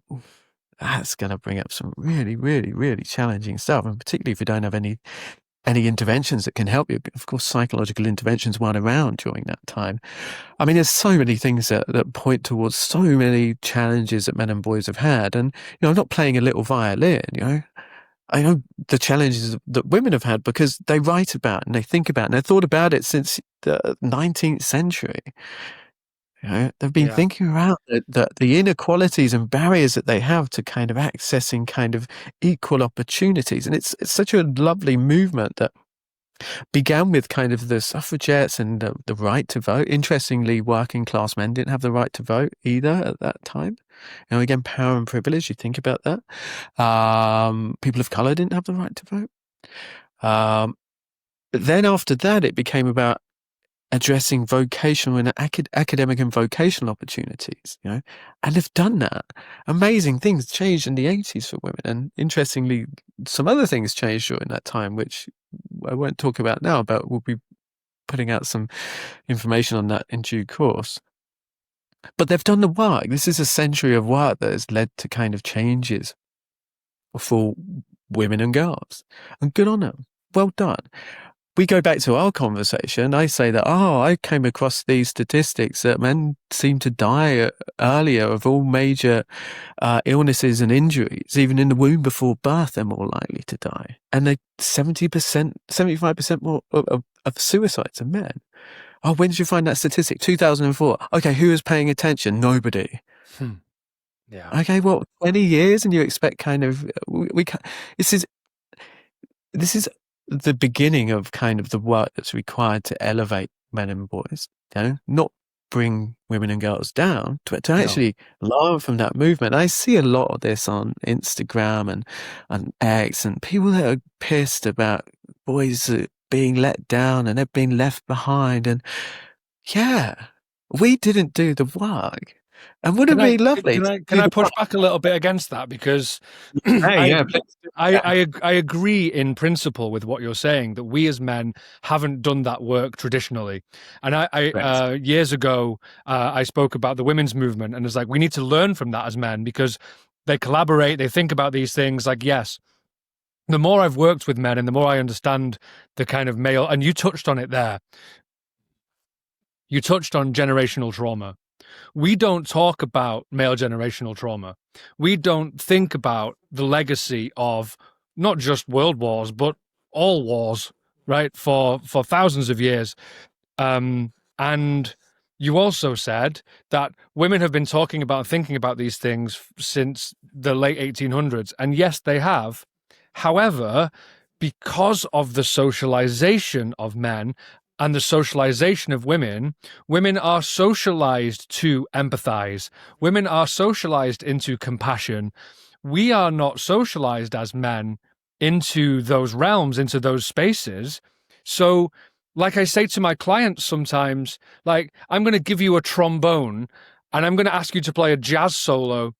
[SPEAKER 2] that's going to bring up some really, really, really challenging stuff. And particularly if you don't have any interventions that can help you. Of course, psychological interventions weren't around during that time. I mean, there's so many things that point towards so many challenges that men and boys have had. And, you know, I'm not playing a little violin, you know. I know the challenges that women have had because they write about and they think about and they've thought about it since the 19th century. You know, they've been thinking around the inequalities and barriers that they have to kind of accessing kind of equal opportunities. And it's such a lovely movement that began with kind of the suffragettes and the right to vote. Interestingly, working class men didn't have the right to vote either at that time. You know, again, power and privilege, you think about that. People of color didn't have the right to vote. But then after that, it became about addressing vocational and academic and vocational opportunities, you know, and they've done that. Amazing things changed in the 80s for women, and interestingly, some other things changed during that time, which I won't talk about now, but we'll be putting out some information on that in due course. But they've done the work. This is a century of work that has led to kind of changes for women and girls, and good on them. Well done. We go back to our conversation. I say that, I came across these statistics that men seem to die earlier of all major illnesses and injuries. Even in the womb before birth, they're more likely to die. And 75% more of suicides are men. Oh, when did you find that statistic? 2004. Okay, who is paying attention? Nobody.
[SPEAKER 1] Yeah.
[SPEAKER 2] Okay, well, 20 years and you expect kind of, this is the beginning of kind of the work that's required to elevate men and boys, you know, not bring women and girls down, to actually learn from that movement. I see a lot of this on Instagram and X, and people that are pissed about boys being let down and they're being left behind. And yeah, we didn't do the work. And wouldn't it be lovely?
[SPEAKER 1] Can I push back a little bit against that? Because
[SPEAKER 2] Hey, yeah, please.
[SPEAKER 1] I agree in principle with what you're saying, that we as men haven't done that work traditionally. And
[SPEAKER 2] Right.
[SPEAKER 1] years ago, I spoke about the women's movement, and it's like, we need to learn from that as men, because they collaborate, they think about these things. Like, yes, the more I've worked with men and the more I understand the kind of male, and you touched on it there, you touched on generational trauma. We don't talk about male generational trauma. We don't think about the legacy of not just world wars, but all wars, right? For thousands of years. And you also said that women have been talking about and thinking about these things since the late 1800s. And yes, they have. However, because of the socialization of men and the socialization of women, women are socialized to empathize. Women are socialized into compassion. We are not socialized as men into those realms, into those spaces. So, like I say to my clients sometimes, like, I'm going to give you a trombone and I'm going to ask you to play a jazz solo.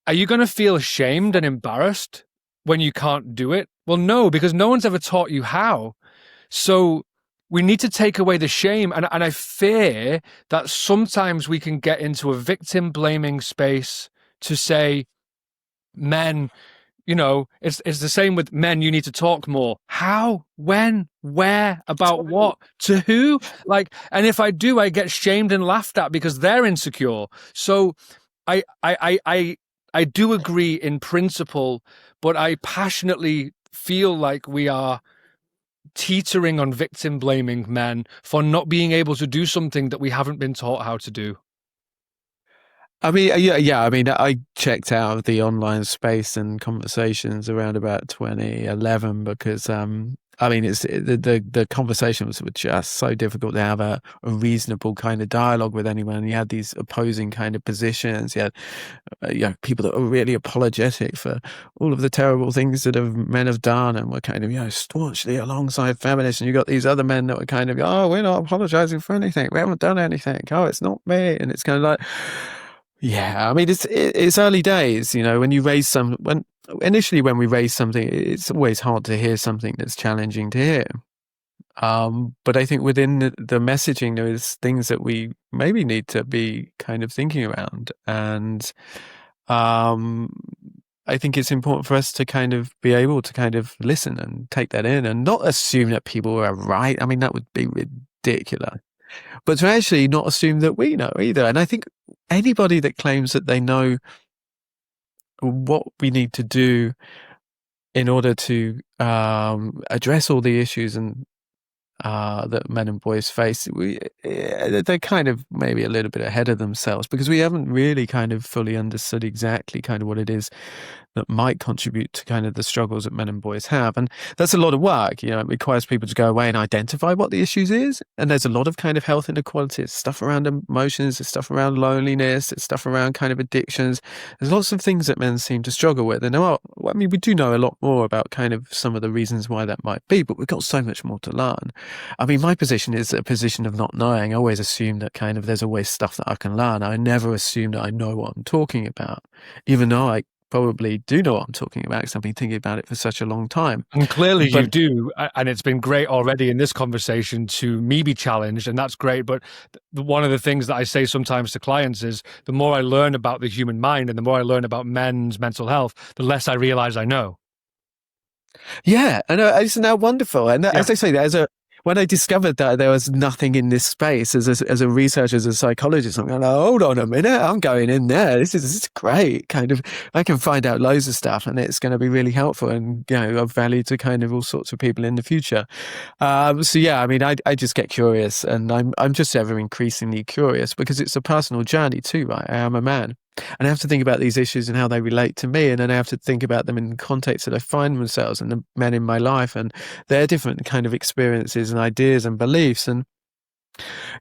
[SPEAKER 1] Are you going to feel ashamed and embarrassed when you can't do it? Well, no, because no one's ever taught you how. So we need to take away the shame. And I fear that sometimes we can get into a victim blaming space to say, men, it's the same with men. You need to talk more. How, when, where, about what, to who? Like, and if I do, I get shamed and laughed at because they're insecure. So I do agree in principle, but I passionately feel like we are teetering on victim blaming men for not being able to do something that we haven't been taught how to do.
[SPEAKER 2] I mean, yeah. I mean, I checked out of the online space and conversations around about 2011 because, I mean, it's the conversations were just so difficult to have a reasonable kind of dialogue with anyone. You had these opposing kind of positions. You had, people that were really apologetic for all of the terrible things that men have done and were kind of, staunchly alongside feminists. And you got these other men that were kind of, oh, we're not apologizing for anything. We haven't done anything. Oh, it's not me. And it's kind of like, yeah, I mean, it's early days, when you raise initially when we raise something, it's always hard to hear something that's challenging to hear. But I think within the messaging, there's things that we maybe need to be kind of thinking around. And I think it's important for us to kind of be able to kind of listen and take that in and not assume that people are right. I mean, that would be ridiculous. But to actually not assume that we know either. And I think anybody that claims that they know what we need to do in order to address all the issues and that men and boys face, they're kind of maybe a little bit ahead of themselves because we haven't really kind of fully understood exactly kind of what it is that might contribute to kind of the struggles that men and boys have. And that's a lot of work. It requires people to go away and identify what the issues is. And there's a lot of kind of health inequality. It's stuff around emotions, it's stuff around loneliness, it's stuff around kind of addictions. There's lots of things that men seem to struggle with. And we do know a lot more about kind of some of the reasons why that might be, but we've got so much more to learn. I mean, my position is a position of not knowing. I always assume that kind of there's always stuff that I can learn. I never assume that I know what I'm talking about, even though I probably do know what I'm talking about because I've been thinking about it for such a long time.
[SPEAKER 1] And clearly you do. And it's been great already in this conversation to me be challenged, and that's great. But one of the things that I say sometimes to clients is the more I learn about the human mind and the more I learn about men's mental health, the less I realize I know.
[SPEAKER 2] Yeah, I know. Isn't that wonderful? And as I say, when I discovered that there was nothing in this space as a researcher, as a psychologist, I'm going, oh, hold on a minute, I'm going in there. This is great. Kind of, I can find out loads of stuff, and it's going to be really helpful and of value to kind of all sorts of people in the future. So yeah, I mean, I just get curious, and I'm just ever increasingly curious because it's a personal journey too, right? I am a man. And I have to think about these issues and how they relate to me. And then I have to think about them in the context that I find themselves and the men in my life and their different kind of experiences and ideas and beliefs. And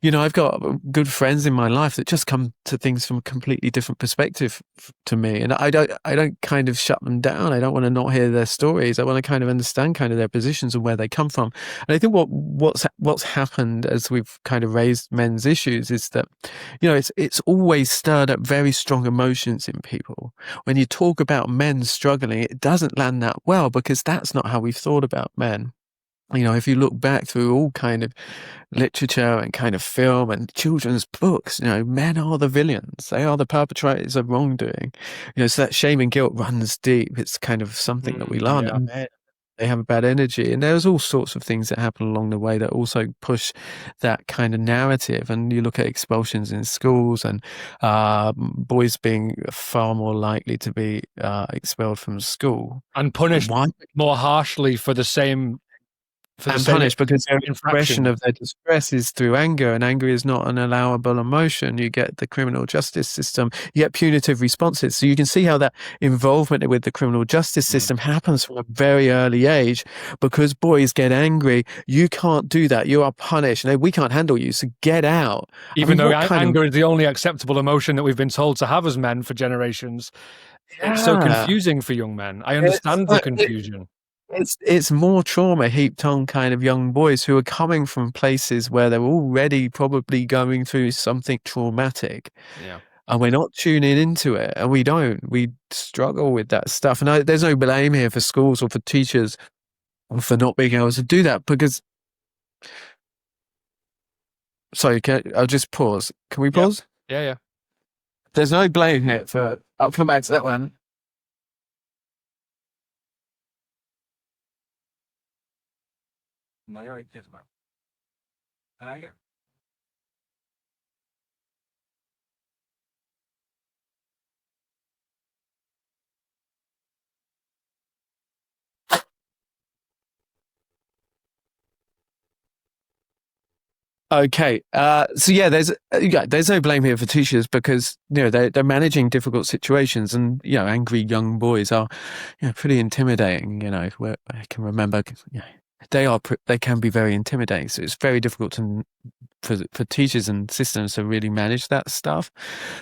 [SPEAKER 2] I've got good friends in my life that just come to things from a completely different perspective to me, and I don't kind of shut them down. I don't want to not hear their stories. I want to kind of understand kind of their positions and where they come from. And I think what's happened as we've kind of raised men's issues is that, it's always stirred up very strong emotions in people. When you talk about men struggling, it doesn't land that well because that's not how we've thought about men. If you look back through all kind of literature and kind of film and children's books, men are the villains. They are the perpetrators of wrongdoing. So that shame and guilt runs deep. It's kind of something that we learn.
[SPEAKER 1] Yeah.
[SPEAKER 2] And they have a bad energy. And there's all sorts of things that happen along the way that also push that kind of narrative. And you look at expulsions in schools and boys being far more likely to be expelled from school.
[SPEAKER 1] And punished
[SPEAKER 2] Why?
[SPEAKER 1] more harshly for the same
[SPEAKER 2] And punished because their expression
[SPEAKER 1] infraction.
[SPEAKER 2] of their distress is through anger, and anger is not an allowable emotion. You get the criminal justice system, you get punitive responses. So you can see how that involvement with the criminal justice system happens from a very early age because boys get angry. You can't do that. You are punished. We can't handle you, so get out.
[SPEAKER 1] Even though anger is the only acceptable emotion that we've been told to have as men for generations.
[SPEAKER 2] Yeah.
[SPEAKER 1] It's so confusing for young men. I understand the confusion.
[SPEAKER 2] It's more trauma heaped on kind of young boys who are coming from places where they're already probably going through something traumatic.
[SPEAKER 1] Yeah.
[SPEAKER 2] And we're not tuning into it, and we struggle with that stuff. And there's no blame here for schools or for teachers for not being able to do that because. Sorry, I'll just pause. Can we pause?
[SPEAKER 1] Yeah.
[SPEAKER 2] There's no blame here for. I'll come back to that one. Okay, so yeah, there's no blame here for teachers because they're managing difficult situations, and angry young boys are pretty intimidating. Where I can remember, they can be very intimidating. So it's very difficult for teachers and systems to really manage that stuff.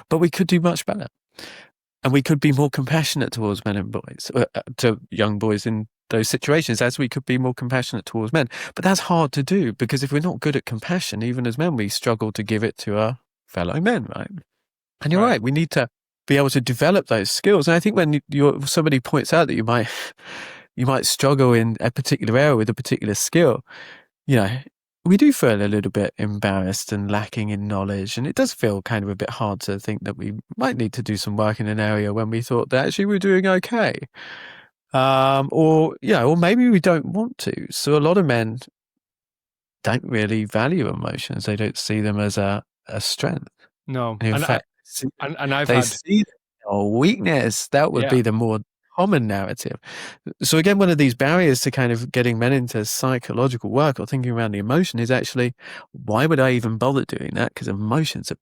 [SPEAKER 2] But we could do much better, and we could be more compassionate towards men and boys, to young boys in those situations, as we could be more compassionate towards men. But that's hard to do because if we're not good at compassion, even as men, we struggle to give it to our fellow men, right? And you're right. We need to be able to develop those skills. And I think when somebody points out that you might struggle in a particular area with a particular skill, we do feel a little bit embarrassed and lacking in knowledge. And it does feel kind of a bit hard to think that we might need to do some work in an area when we thought that actually we're doing okay. Or maybe we don't want to. So a lot of men don't really value emotions. They don't see them as a strength.
[SPEAKER 1] No.
[SPEAKER 2] And in fact,
[SPEAKER 1] they
[SPEAKER 2] see them as a weakness. That would be the more common narrative. So again, one of these barriers to kind of getting men into psychological work or thinking around the emotion is actually, why would I even bother doing that? Because emotions are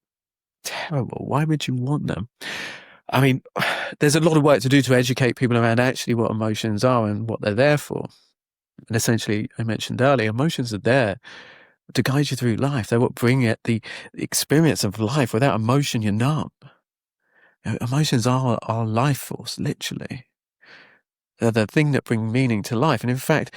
[SPEAKER 2] terrible. Why would you want them? I mean, there's a lot of work to do to educate people around actually what emotions are and what they're there for. And essentially, I mentioned earlier, emotions are there to guide you through life. They're what bring it, the experience of life. Without emotion, you're numb. Emotions are our life force, literally. They're the thing that bring meaning to life. And in fact,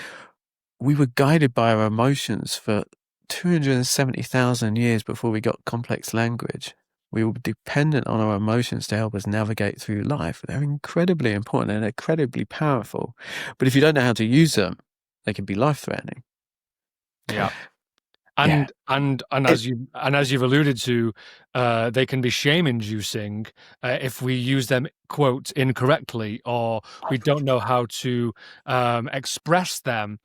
[SPEAKER 2] we were guided by our emotions for 270,000 years before we got complex language. We were dependent on our emotions to help us navigate through life. They're incredibly important and incredibly powerful. But if you don't know how to use them, they can be life-threatening.
[SPEAKER 1] Yeah. And as you've alluded to, they can be shame-inducing if we use them, quote, incorrectly, or we don't know how to express them,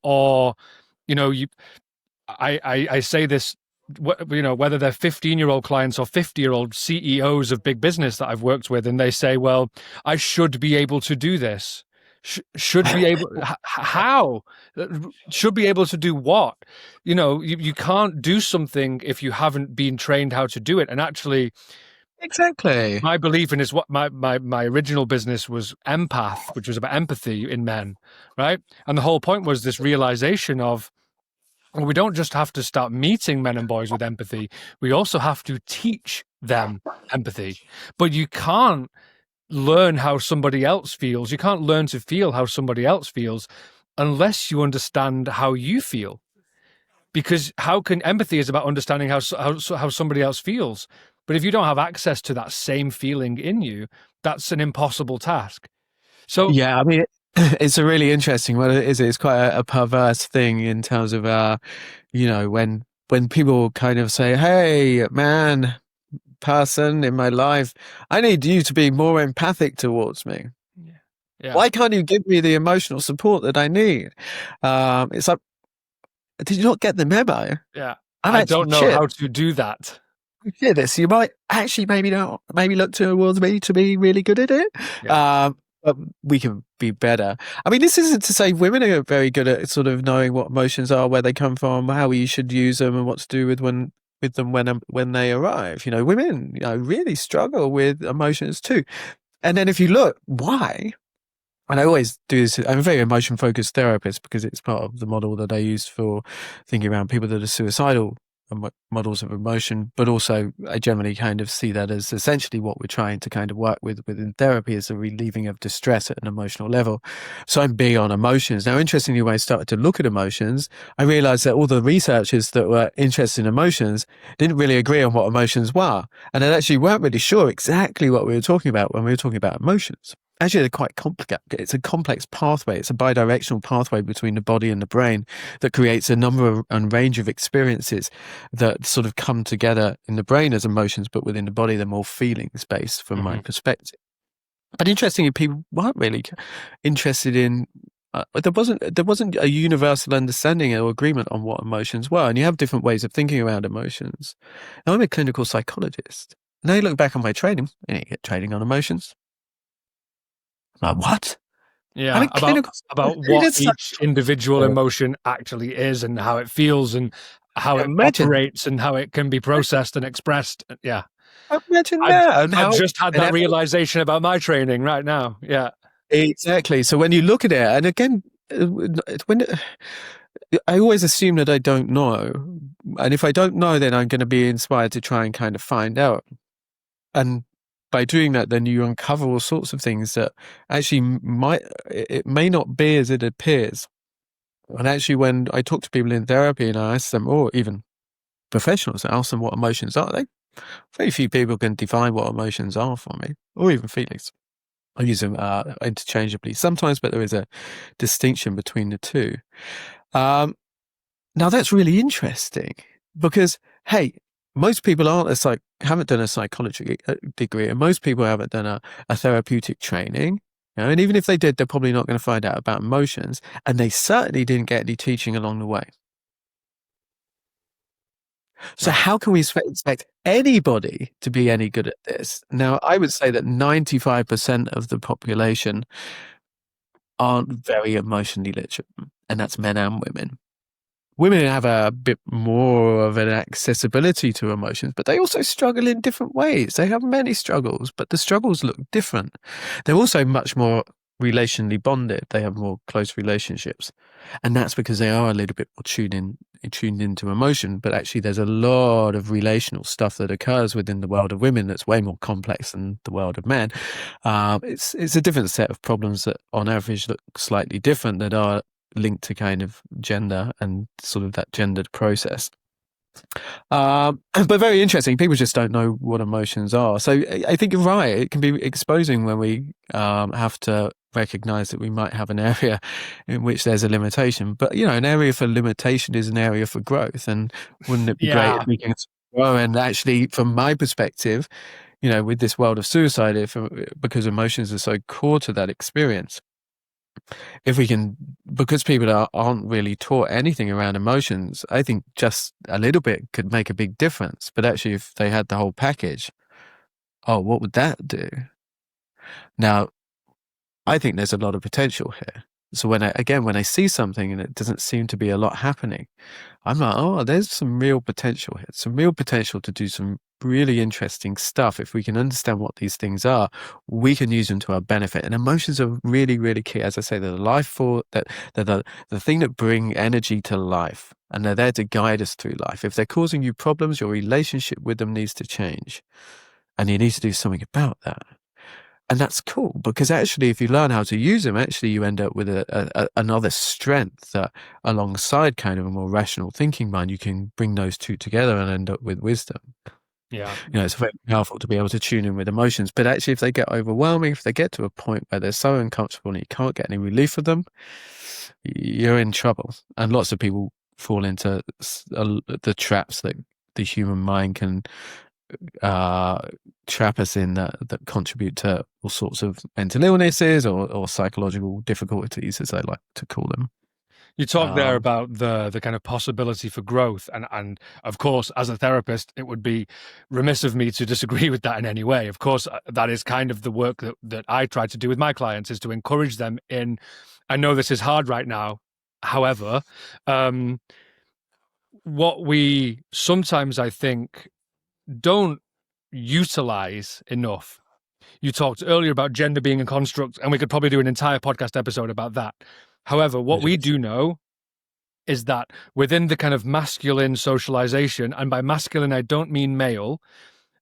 [SPEAKER 1] or I say this, whether they're 15-year-old clients or 50-year-old CEOs of big business that I've worked with, and they say, well, I should be able to do this. Should be able, how? Should be able to do what? You can't do something if you haven't been trained how to do it. And actually,
[SPEAKER 2] exactly,
[SPEAKER 1] my belief in is what my original business was empath, which was about empathy in men, right? And the whole point was this realization of, And we don't just have to start meeting men and boys with empathy. We also have to teach them empathy. But you can't learn how somebody else feels. You can't learn to feel how somebody else feels unless you understand how you feel. Because empathy is about understanding how somebody else feels. But if you don't have access to that same feeling in you, that's an impossible task. So
[SPEAKER 2] yeah, I mean, it's a really interesting one. It's quite a perverse thing in terms of, when people kind of say, "Hey, man, person in my life, I need you to be more empathic towards me.
[SPEAKER 1] yeah,
[SPEAKER 2] Why can't you give me the emotional support that I need?" It's like, did you not get the memo?
[SPEAKER 1] yeah,
[SPEAKER 2] I'm
[SPEAKER 1] I
[SPEAKER 2] actually
[SPEAKER 1] don't know how to do that.
[SPEAKER 2] hear this. You might actually maybe look towards me to be really good at it.
[SPEAKER 1] Yeah.
[SPEAKER 2] But we can be better. I mean, this isn't to say women are very good at sort of knowing what emotions are, where they come from, how you should use them, and what to do with them when they arrive. Women, really struggle with emotions too. And then if you look, why? And I always do this. I'm a very emotion-focused therapist because it's part of the model that I use for thinking around people that are suicidal, models of emotion. But also, I generally kind of see that as essentially what we're trying to kind of work with within therapy is the relieving of distress at an emotional level. So I'm big on emotions. Now, interestingly, when I started to look at emotions, I realized that all the researchers that were interested in emotions didn't really agree on what emotions were. And they actually weren't really sure exactly what we were talking about when we were talking about emotions. Actually, they're quite complicated. It's a complex pathway. It's a bidirectional pathway between the body and the brain that creates a number and range of experiences that sort of come together in the brain as emotions, but within the body, they're more feelings based from my perspective. But interestingly, people weren't really interested in. There wasn't a universal understanding or agreement on what emotions were, and you have different ways of thinking around emotions. Now, I'm a clinical psychologist. Now you look back on my training, and you get training on emotions. Like, what?
[SPEAKER 1] Yeah, about what each individual
[SPEAKER 2] Oh,
[SPEAKER 1] emotion actually is and how it feels and how it
[SPEAKER 2] imagine,
[SPEAKER 1] operates and how it can be processed and expressed. Yeah.
[SPEAKER 2] imagine
[SPEAKER 1] I've
[SPEAKER 2] that, and
[SPEAKER 1] I've
[SPEAKER 2] how
[SPEAKER 1] just had
[SPEAKER 2] and
[SPEAKER 1] that
[SPEAKER 2] how,
[SPEAKER 1] realization about my training right now. Yeah.
[SPEAKER 2] exactly. So when you look at it, and again, when I always assume that I don't know, and if I don't know, then I'm going to be inspired to try and kind of find out. And by doing that, then you uncover all sorts of things that actually it may not be as it appears. And actually, when I talk to people in therapy and I ask them, or even professionals, I ask them what emotions are, very few people can define what emotions are for me, or even feelings. I use them interchangeably sometimes, but there is a distinction between the two. Now that's really interesting because, hey, most people haven't done a psychology degree, and most people haven't done a therapeutic training. And even if they did, they're probably not going to find out about emotions, and they certainly didn't get any teaching along the way. So
[SPEAKER 1] Right.
[SPEAKER 2] how can we expect anybody to be any good at this? Now, I would say that 95% of the population aren't very emotionally literate, and that's men and women. Women have a bit more of an accessibility to emotions, but they also struggle in different ways. They have many struggles, but the struggles look different. They're also much more relationally bonded. They have more close relationships. And that's because they are a little bit more tuned into emotion. But actually, there's a lot of relational stuff that occurs within the world of women that's way more complex than the world of men. It's a different set of problems that on average look slightly different, that are linked to kind of gender and sort of that gendered process. But very interesting. People just don't know what emotions are. So I think you're right. It can be exposing when we have to recognize that we might have an area in which there's a limitation. But, an area for limitation is an area for growth. And wouldn't it be great
[SPEAKER 1] Yeah.
[SPEAKER 2] if we can grow? And actually, from my perspective, with this world of suicide, because emotions are so core to that experience, if we can, because people aren't really taught anything around emotions, I think just a little bit could make a big difference. But actually, if they had the whole package, oh, what would that do? Now, I think there's a lot of potential here. So when I see something and it doesn't seem to be a lot happening, I'm like, oh, there's some real potential here, some real potential to do some really interesting stuff. If we can understand what these things are, we can use them to our benefit. And emotions are really, really key. As I say, they're the life force, that they're the thing that bring energy to life, and they're there to guide us through life. If they're causing you problems, your relationship with them needs to change, and you need to do something about that. And that's cool, because actually, if you learn how to use them, actually you end up with another strength that, alongside kind of a more rational thinking mind, you can bring those two together and end up with wisdom.
[SPEAKER 1] Yeah.
[SPEAKER 2] It's very powerful to be able to tune in with emotions. But actually, if they get overwhelming, if they get to a point where they're so uncomfortable and you can't get any relief from them, you're in trouble. And lots of people fall into the traps that the human mind can trap us in, that contribute to all sorts of mental illnesses or psychological difficulties, as I like to call them.
[SPEAKER 1] You talked there about the kind of possibility for growth, and of course, as a therapist, it would be remiss of me to disagree with that in any way. Of course, that is kind of the work that I try to do with my clients, is to encourage them in. I know this is hard right now. However, what we sometimes, I think, don't utilize enough. You talked earlier about gender being a construct, and we could probably do an entire podcast episode about that. However, what we do know is that within the kind of masculine socialization, and by masculine, I don't mean male,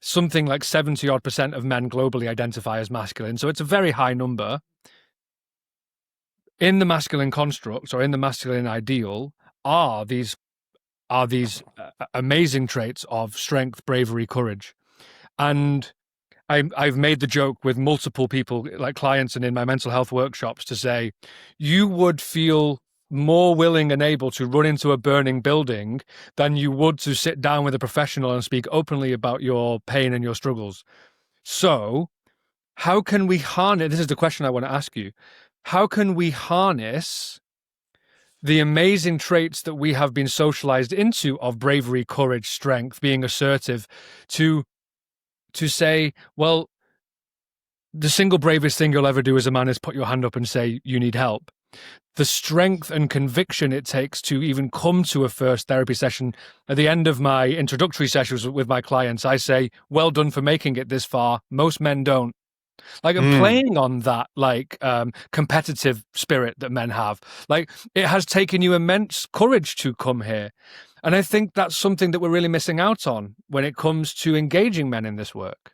[SPEAKER 1] something like 70% of men globally identify as masculine. So it's a very high number. In the masculine construct, or in the masculine ideal, are these amazing traits of strength, bravery, courage. And I've made the joke with multiple people, like clients and in my mental health workshops, to say, you would feel more willing and able to run into a burning building than you would to sit down with a professional and speak openly about your pain and your struggles. So how can we harness, this is the question I want to ask you, how can we harness the amazing traits that we have been socialized into of bravery, courage, strength, being assertive, to say, well, the single bravest thing you'll ever do as a man is put your hand up and say you need help. The strength and conviction it takes to even come to a first therapy session. At the end of my introductory sessions with my clients, I say, well done for making it this far. Most men don't. Like, I'm playing on that, like, competitive spirit that men have. Like, it has taken you immense courage to come here. And I think that's something that we're really missing out on when it comes to engaging men in this work.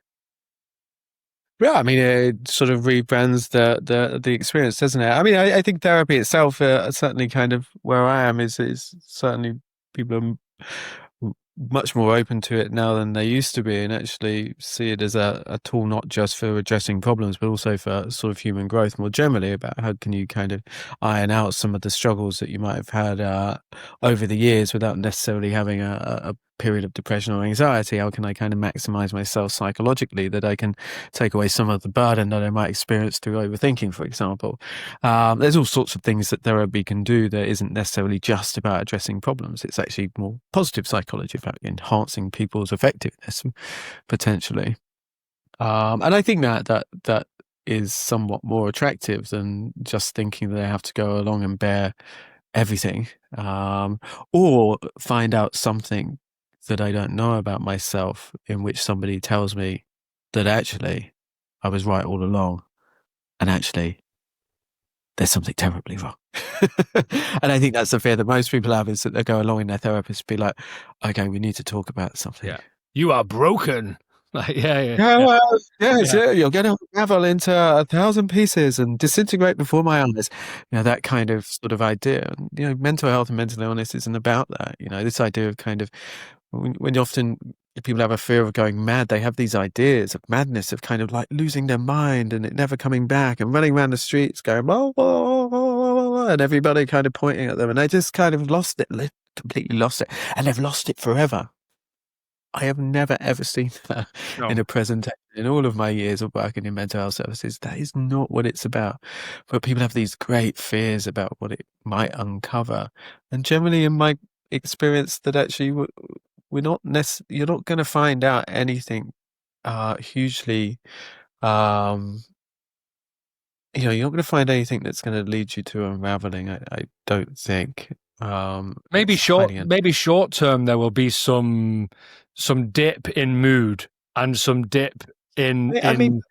[SPEAKER 2] Yeah, I mean, it sort of rebrands the experience, doesn't it? I mean, I think therapy itself, certainly kind of where I am, is certainly people are much more open to it now than they used to be, and actually see it as a tool not just for addressing problems, but also for sort of human growth more generally, about how can you kind of iron out some of the struggles that you might have had over the years without necessarily having a period of depression or anxiety. How can I kind of maximize myself psychologically, that I can take away some of the burden that I might experience through overthinking, for example. There's all sorts of things that therapy can do that isn't necessarily just about addressing problems. It's actually more positive psychology, about enhancing people's effectiveness, potentially. And I think that is somewhat more attractive than just thinking that I have to go along and bear everything, or find out something that I don't know about myself, in which somebody tells me that actually I was right all along, and actually there's something terribly wrong. And I think that's the fear that most people have, is that they go along in their therapist, be like, okay, we need to talk about something.
[SPEAKER 1] Yeah. You are broken. Like, yeah.
[SPEAKER 2] Well, yes, yeah. You're going to unravel into 1,000 pieces and disintegrate before my eyes. That kind of sort of idea. Mental health and mental illness isn't about that. This idea of kind of, when often people have a fear of going mad, they have these ideas of madness, of kind of like losing their mind and it never coming back, and running around the streets going, whoa, whoa, whoa, whoa, whoa, and everybody kind of pointing at them. And they just kind of lost it, completely lost it. And they've lost it forever. I have never, ever seen that in a presentation in all of my years of working in mental health services. That is not what it's about. But people have these great fears about what it might uncover. And generally, in my experience, that actually you're not going to find out anything hugely, you're not going to find anything that's going to lead you to unraveling, I don't think.
[SPEAKER 1] Maybe
[SPEAKER 2] It's highly
[SPEAKER 1] short term there will be some dip in mood and some dip in
[SPEAKER 2] I mean,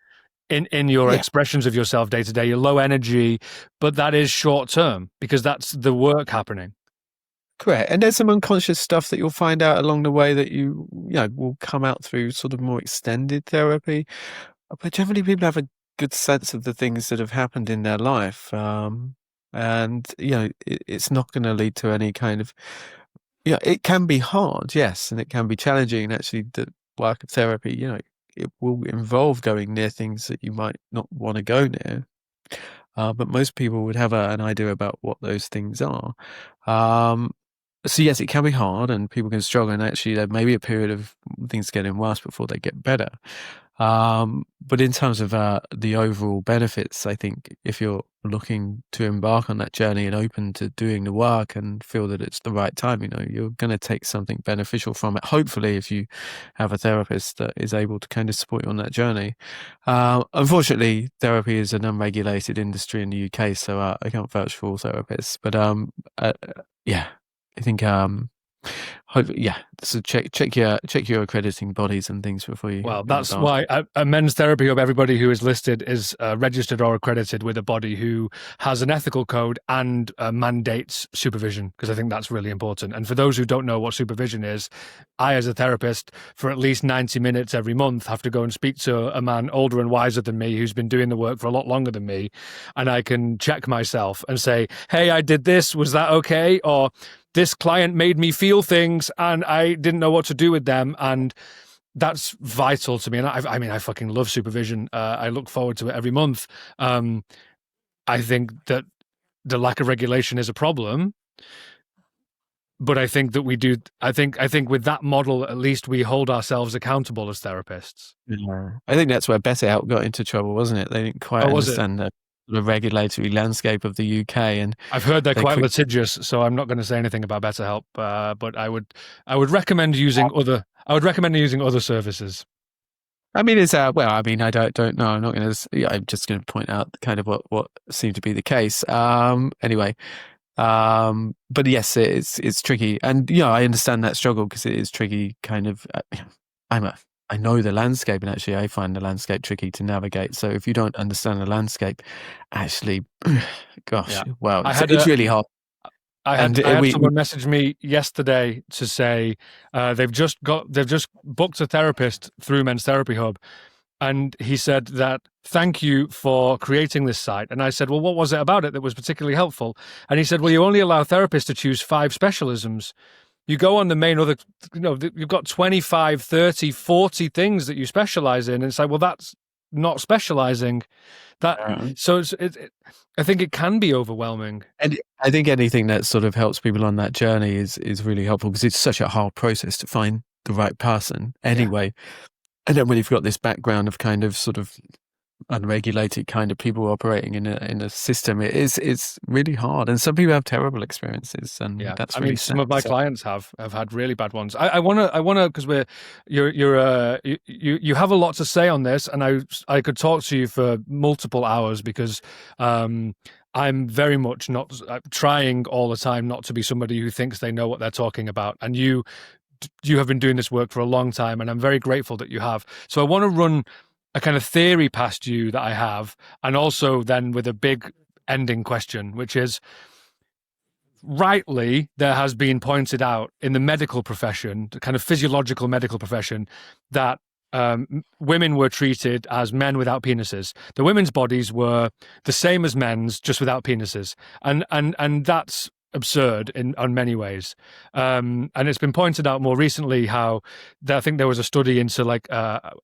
[SPEAKER 1] in your
[SPEAKER 2] yeah,
[SPEAKER 1] expressions of yourself day to day. You're low energy, but that is short term because that's the work happening.
[SPEAKER 2] correct. And there's some unconscious stuff that you'll find out along the way that will come out through sort of more extended therapy. But generally, people have a good sense of the things that have happened in their life. And, it's not going to lead to any kind of, it can be hard, yes, and it can be challenging. And actually, the work of therapy, it will involve going near things that you might not want to go near. But most people would have an idea about what those things are. So yes, it can be hard and people can struggle, and actually there may be a period of things getting worse before they get better. But in terms of the overall benefits, I think if you're looking to embark on that journey and open to doing the work and feel that it's the right time, you're going to take something beneficial from it. Hopefully, if you have a therapist that is able to kind of support you on that journey. Unfortunately, therapy is an unregulated industry in the UK, so I can't vouch for all therapists. But yeah, I think so check your accrediting bodies and things before you.
[SPEAKER 1] Well, that's why a men's therapy hub, everybody who is listed is registered or accredited with a body who has an ethical code and mandates supervision, because I think that's really important. And for those who don't know what supervision is, I, as a therapist, for at least 90 minutes every month, have to go and speak to a man older and wiser than me who's been doing the work for a lot longer than me. And I can check myself and say, hey, I did this. Was that okay? Or this client made me feel things and I didn't know what to do with them. And that's vital to me. And I fucking love supervision. I look forward to it every month. I think that the lack of regulation is a problem, but I think that we do. I think with that model, at least we hold ourselves accountable as therapists.
[SPEAKER 2] Yeah. I think that's where BetterHelp got into trouble, wasn't it? They didn't quite understand the regulatory landscape of the UK, and
[SPEAKER 1] I've heard they're quite litigious, so I'm not going to say anything about BetterHelp. But I would recommend using other. I would recommend using other services.
[SPEAKER 2] I mean, I don't know. I'm not going to. I'm just going to point out kind of what seemed to be the case. Anyway, but yes, it's tricky, and I understand that struggle because it is tricky. Kind of, I know the landscape, and actually, I find the landscape tricky to navigate. So if you don't understand the landscape, actually, gosh, wow, it's really hard.
[SPEAKER 1] I had someone message me yesterday to say they've just booked a therapist through Men's Therapy Hub, and he said that, thank you for creating this site. And I said, well, what was it about it that was particularly helpful? And he said, well, you only allow therapists to choose 5 specialisms. You go on the main other, you've got 25, 30, 40 things that you specialize in. And it's like, well, that's not specializing. So I think it can be overwhelming.
[SPEAKER 2] And I think anything that sort of helps people on that journey is really helpful, because it's such a hard process to find the right person anyway. Yeah. And then when you've got this background of kind of sort of unregulated kind of people operating in a system, it's really hard, and some people have terrible experiences, and that's really sad.
[SPEAKER 1] Some of my clients have had really bad ones. I want to because you have a lot to say on this, and I could talk to you for multiple hours, because I'm very much not trying all the time not to be somebody who thinks they know what they're talking about, and you have been doing this work for a long time, and I'm very grateful that you have. So I want to run a kind of theory past you that I have, and also then with a big ending question, which is, rightly, there has been pointed out in the medical profession, the kind of physiological medical profession, that women were treated as men without penises. The women's bodies were the same as men's, just without penises. And that's absurd on many ways. And it's been pointed out more recently how I think there was a study into like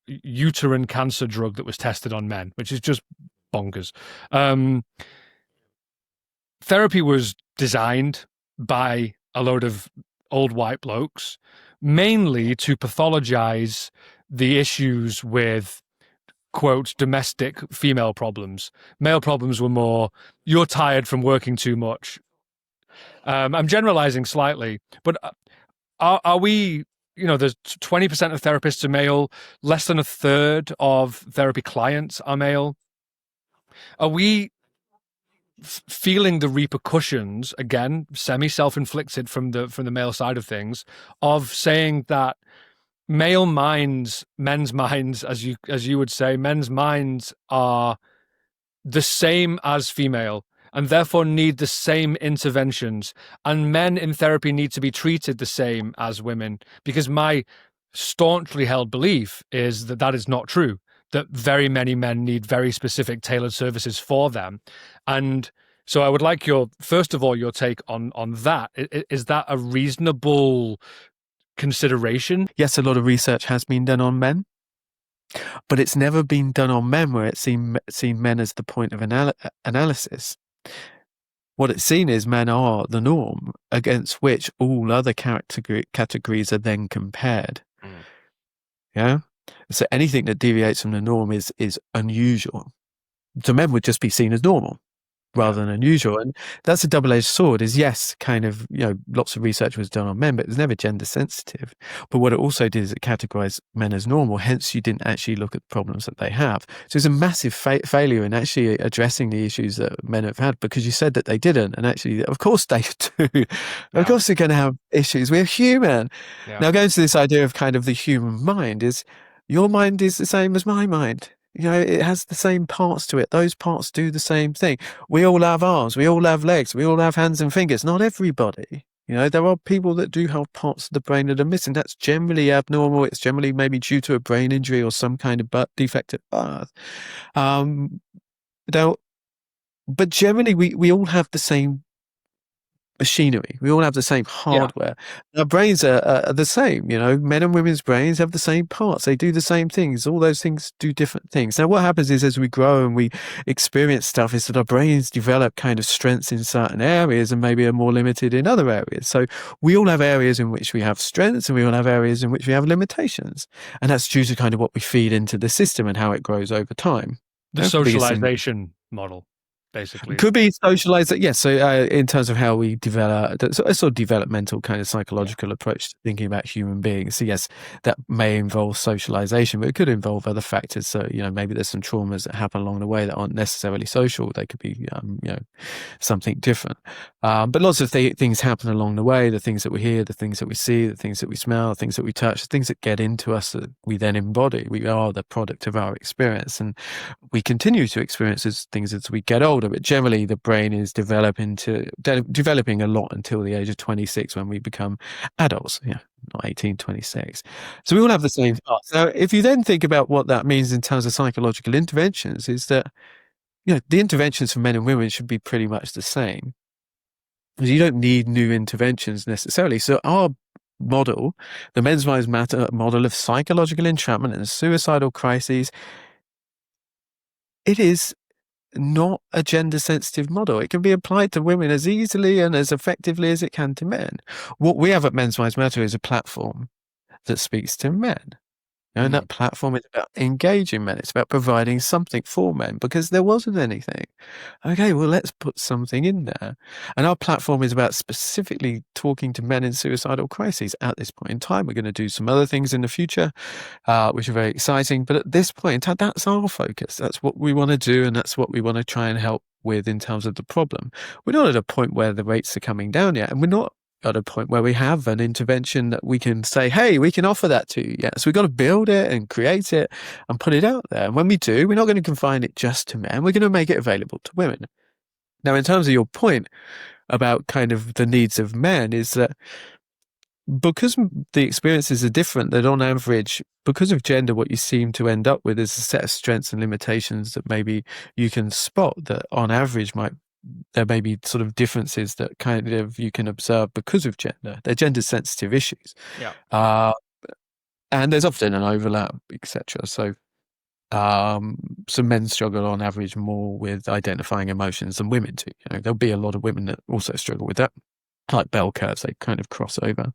[SPEAKER 1] uterine cancer drug that was tested on men, which is just bonkers. Therapy was designed by a load of old white blokes mainly to pathologize the issues with, quote, domestic female problems. Male problems were more, you're tired from working too much. I'm generalizing slightly, but are we, there's 20% of therapists are male, less than a third of therapy clients are male. Are we feeling the repercussions, again, semi-self-inflicted from the male side of things, of saying that men's minds, as you would say, men's minds are the same as female and therefore need the same interventions, and men in therapy need to be treated the same as women, because my staunchly held belief is that that is not true, that very many men need very specific tailored services for them. And so I would like first of all, your take on that. Is that a reasonable consideration?
[SPEAKER 2] Yes, a lot of research has been done on men, but it's never been done on men where it's seen men as the point of analysis. What it's seen is men are the norm against which all other categories are then compared. Yeah. So anything that deviates from the norm is unusual. So men would just be seen as normal rather than unusual. And that's a double-edged sword. Is yes, kind of, lots of research was done on men, but it was never gender sensitive. But what it also did is it categorized men as normal. Hence, you didn't actually look at the problems that they have. So it's a massive failure in actually addressing the issues that men have had, because you said that they didn't. And actually, of course they do. Of course they're going to have issues. We're human. Yeah. Now, going to this idea of kind of the human mind, is your mind is the same as my mind. It has the same parts to it. Those parts do the same thing. We all have arms. We all have legs. We all have hands and fingers. Not everybody. There are people that do have parts of the brain that are missing. That's generally abnormal. It's generally maybe due to a brain injury or some kind of defect at birth. But generally, we all have the same machinery. We all have the same hardware. Yeah. Our brains are the same. Men and women's brains have the same parts. They do the same things. All those things do different things. Now, what happens is, as we grow and we experience stuff, is that our brains develop kind of strengths in certain areas and maybe are more limited in other areas. So we all have areas in which we have strengths, and we all have areas in which we have limitations. And that's due to kind of what we feed into the system and how it grows over time.
[SPEAKER 1] The socialization model. Basically,
[SPEAKER 2] could be socialized. Yes. So in terms of how we develop, a sort of developmental kind of psychological approach to thinking about human beings. So yes, that may involve socialization, but it could involve other factors. So maybe there's some traumas that happen along the way that aren't necessarily social. They could be something different. But lots of things happen along the way. The things that we hear, the things that we see, the things that we smell, the things that we touch, the things that get into us that we then embody. We are the product of our experience, and we continue to experience things as we get older. But generally, the brain is developing a lot until the age of 26, when we become adults. Not 18, 26. So we all have the same parts. Now, if you then think about what that means in terms of psychological interventions, is that the interventions for men and women should be pretty much the same. You don't need new interventions necessarily. So our model, the Men's Minds Matter model of psychological entrapment and suicidal crises, it is not a gender-sensitive model. It can be applied to women as easily and as effectively as it can to men. What we have at Men's Minds Matter is a platform that speaks to men. And that platform is about engaging men. It's about providing something for men, because there wasn't anything. Okay, well, let's put something in there. And our platform is about specifically talking to men in suicidal crises at this point in time. We're going to do some other things in the future, which are very exciting. But at this point in time, that's our focus. That's what we want to do, and that's what we want to try and help with in terms of the problem. We're not at a point where the rates are coming down yet, and we're not at a point where we have an intervention that we can say, hey, we can offer that to you. Yeah. So we've got to build it and create it and put it out there. And when we do, we're not going to confine it just to men. We're going to make it available to women. Now, in terms of your point about kind of the needs of men, is that because the experiences are different, that on average, because of gender, what you seem to end up with is a set of strengths and limitations that maybe you can spot that on average there may be sort of differences that kind of you can observe because of gender. They're gender sensitive issues. Yeah. And there's often an overlap, etc. So some men struggle on average more with identifying emotions than women do. There'll be a lot of women that also struggle with that. Like bell curves, they kind of cross over.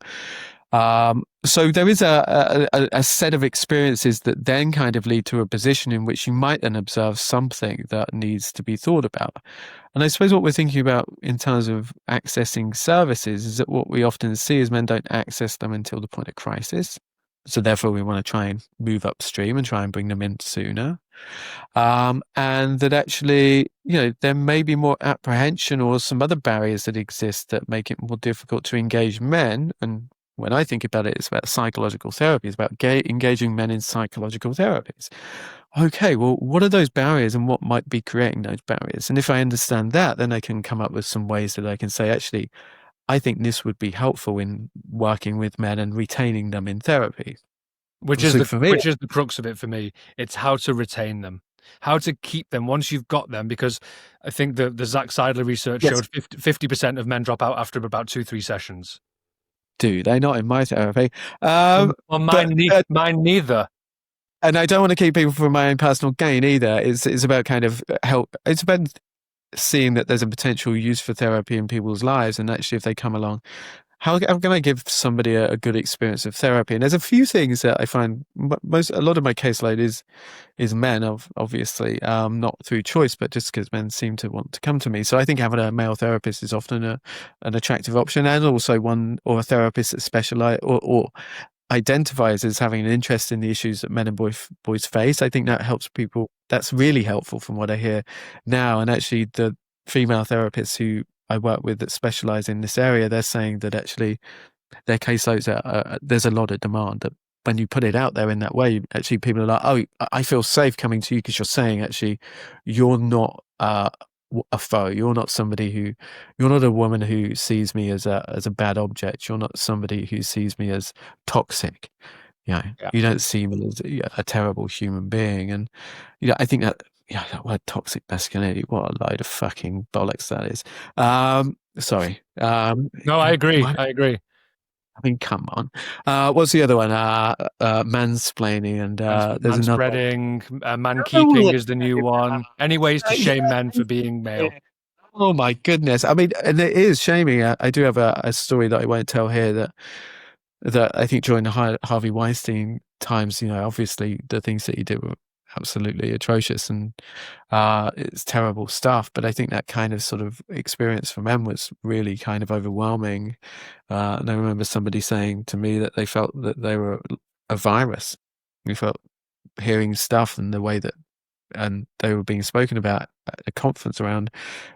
[SPEAKER 2] So there is a set of experiences that then kind of lead to a position in which you might then observe something that needs to be thought about. And I suppose what we're thinking about in terms of accessing services is that what we often see is men don't access them until the point of crisis. So therefore, we want to try and move upstream and try and bring them in sooner. And that actually, there may be more apprehension or some other barriers that exist that make it more difficult to engage men. And when I think about it, it's about psychological therapy. It's about engaging men in psychological therapies. Okay, well, what are those barriers and what might be creating those barriers? And if I understand that, then I can come up with some ways that I can say, actually, I think this would be helpful in working with men and retaining them in therapy.
[SPEAKER 1] Which is the crux of it for me. It's how to retain them, how to keep them once you've got them, because I think the Zach Seidler research showed 50% of men drop out after about 2-3 sessions.
[SPEAKER 2] Do they? Not in my therapy.
[SPEAKER 1] Well, mine neither.
[SPEAKER 2] And I don't want to keep people for my own personal gain either. It's about kind of help. It's about seeing that there's a potential use for therapy in people's lives, and actually, if they come along, how can I give somebody a good experience of therapy? And there's a few things that I find a lot of my caseload is men, obviously, not through choice, but just because men seem to want to come to me. So I think having a male therapist is often an attractive option, and also one or a therapist that specialize or identifies as having an interest in the issues that men and boys face. I think that helps people. That's really helpful from what I hear now. And actually, the female therapists who I work with that specialize in this area, they're saying that actually their caseloads there's a lot of demand. That when you put it out there in that way, actually people are like, oh, I feel safe coming to you because you're saying actually you're not a foe. You're not you're not a woman who sees me as a bad object. You're not somebody who sees me as toxic. You don't see me as a terrible human being. And I think that that word toxic masculinity, what a load of fucking bollocks that is. Sorry.
[SPEAKER 1] No, I agree. I
[SPEAKER 2] mean, come on. What's the other one? Mansplaining and there's another.
[SPEAKER 1] Manspreading, man-keeping is the new one. Any ways to shame men for being male.
[SPEAKER 2] Oh my goodness. I mean, and it is shaming. I do have a story that I won't tell here that I think during the Harvey Weinstein times, obviously the things that he did were absolutely atrocious and it's terrible stuff. But I think that kind of sort of experience for men was really kind of overwhelming. And I remember somebody saying to me that they felt that they were a virus. We felt hearing stuff and the way that and they were being spoken about at a conference around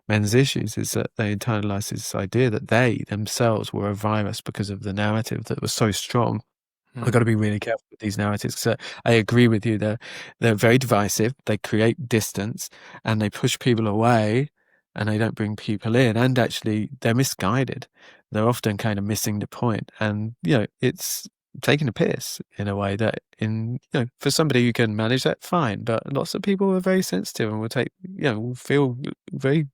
[SPEAKER 2] men's issues is that they internalized this idea that they themselves were a virus because of the narrative that was so strong. We've got to be really careful with these narratives. So I agree with you. They're very divisive. They create distance and they push people away and they don't bring people in. And actually, they're misguided. They're often kind of missing the point. And, it's taking a piss in a way that for somebody who can manage that, fine. But lots of people are very sensitive and will feel very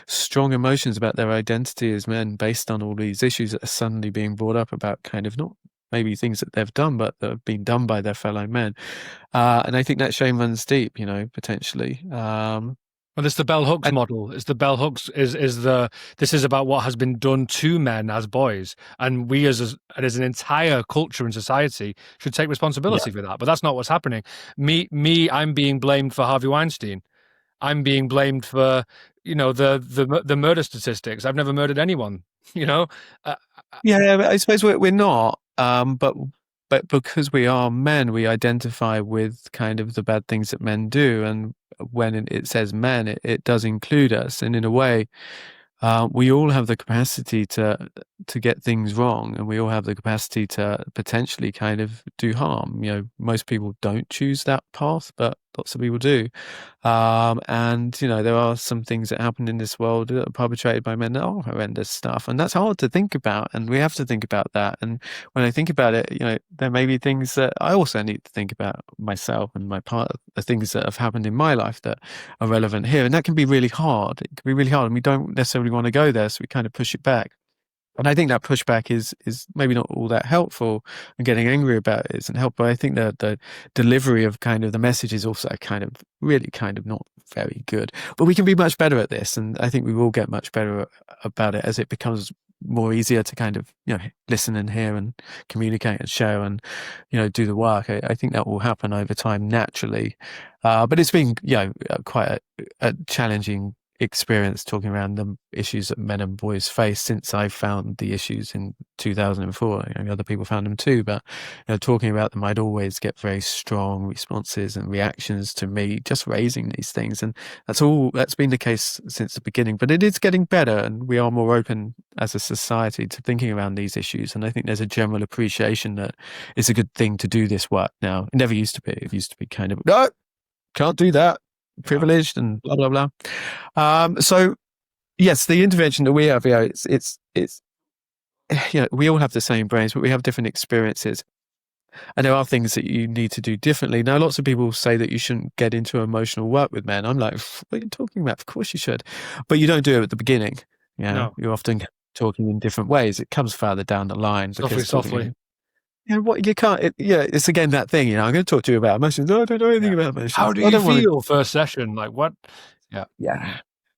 [SPEAKER 2] strong emotions about their identity as men based on all these issues that are suddenly being brought up about kind of not maybe things that they've done, but that have been done by their fellow men. And I think that shame runs deep, potentially. Well,
[SPEAKER 1] it's the bell hooks model. It's the bell hooks this is about what has been done to men as boys. And we as an entire culture and society should take responsibility for that. But that's not what's happening. I'm being blamed for Harvey Weinstein. I'm being blamed for, the murder statistics. I've never murdered anyone,
[SPEAKER 2] Yeah, I suppose we're not. But because we are men, we identify with kind of the bad things that men do. And when it says men, it does include us. And in a way, we all have the capacity to get things wrong, and we all have the capacity to potentially kind of do harm. Most people don't choose that path, but lots of people do. And there are some things that happen in this world that are perpetrated by men that are horrendous stuff, and that's hard to think about, and we have to think about that. And when I think about it, there may be things that I also need to think about myself and my part of the things that have happened in my life that are relevant here, and that can be really hard. It can be really hard, and we don't necessarily want to go there, so we kind of push it back. And I think that pushback is maybe not all that helpful, and getting angry about it isn't helpful. But I think that the delivery of kind of the message is also kind of really kind of not very good. But we can be much better at this, and I think we will get much better about it as it becomes more easier to kind of listen and hear and communicate and show and do the work. I think that will happen over time naturally. But it's been quite a challenging experience talking around the issues that men and boys face since I found the issues in 2004. Other people found them too, but talking about them, I'd always get very strong responses and reactions to me just raising these things, and that's been the case since the beginning. But it is getting better, and we are more open as a society to thinking around these issues. And I think there's a general appreciation that it's a good thing to do this work now. It never used to be. It used to be kind of, no, can't do that, privileged and blah blah blah. So yes, the intervention that we have, it's we all have the same brains, but we have different experiences, and there are things that you need to do differently. Now, lots of people say that you shouldn't get into emotional work with men. I'm like, what are you talking about? Of course you should, but you don't do it at the beginning.
[SPEAKER 1] No.
[SPEAKER 2] You're often talking in different ways. It comes farther down the line.
[SPEAKER 1] Softly.
[SPEAKER 2] What you can't. It's again that thing. I'm going to talk to you about emotions. No, I don't know anything about emotions.
[SPEAKER 1] How do you feel first session? Like what?
[SPEAKER 2] Yeah,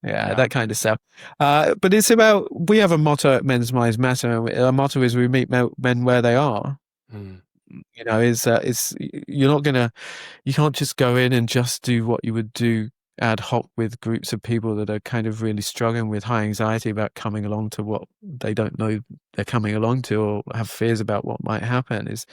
[SPEAKER 2] that kind of stuff. But it's about, we have a motto at Men's Minds Matter. Our motto is we meet men where they are. You can't just go in and just do what you would do ad hoc with groups of people that are kind of really struggling with high anxiety about coming along to what they don't know they're coming along to, or have fears about what might happen. Is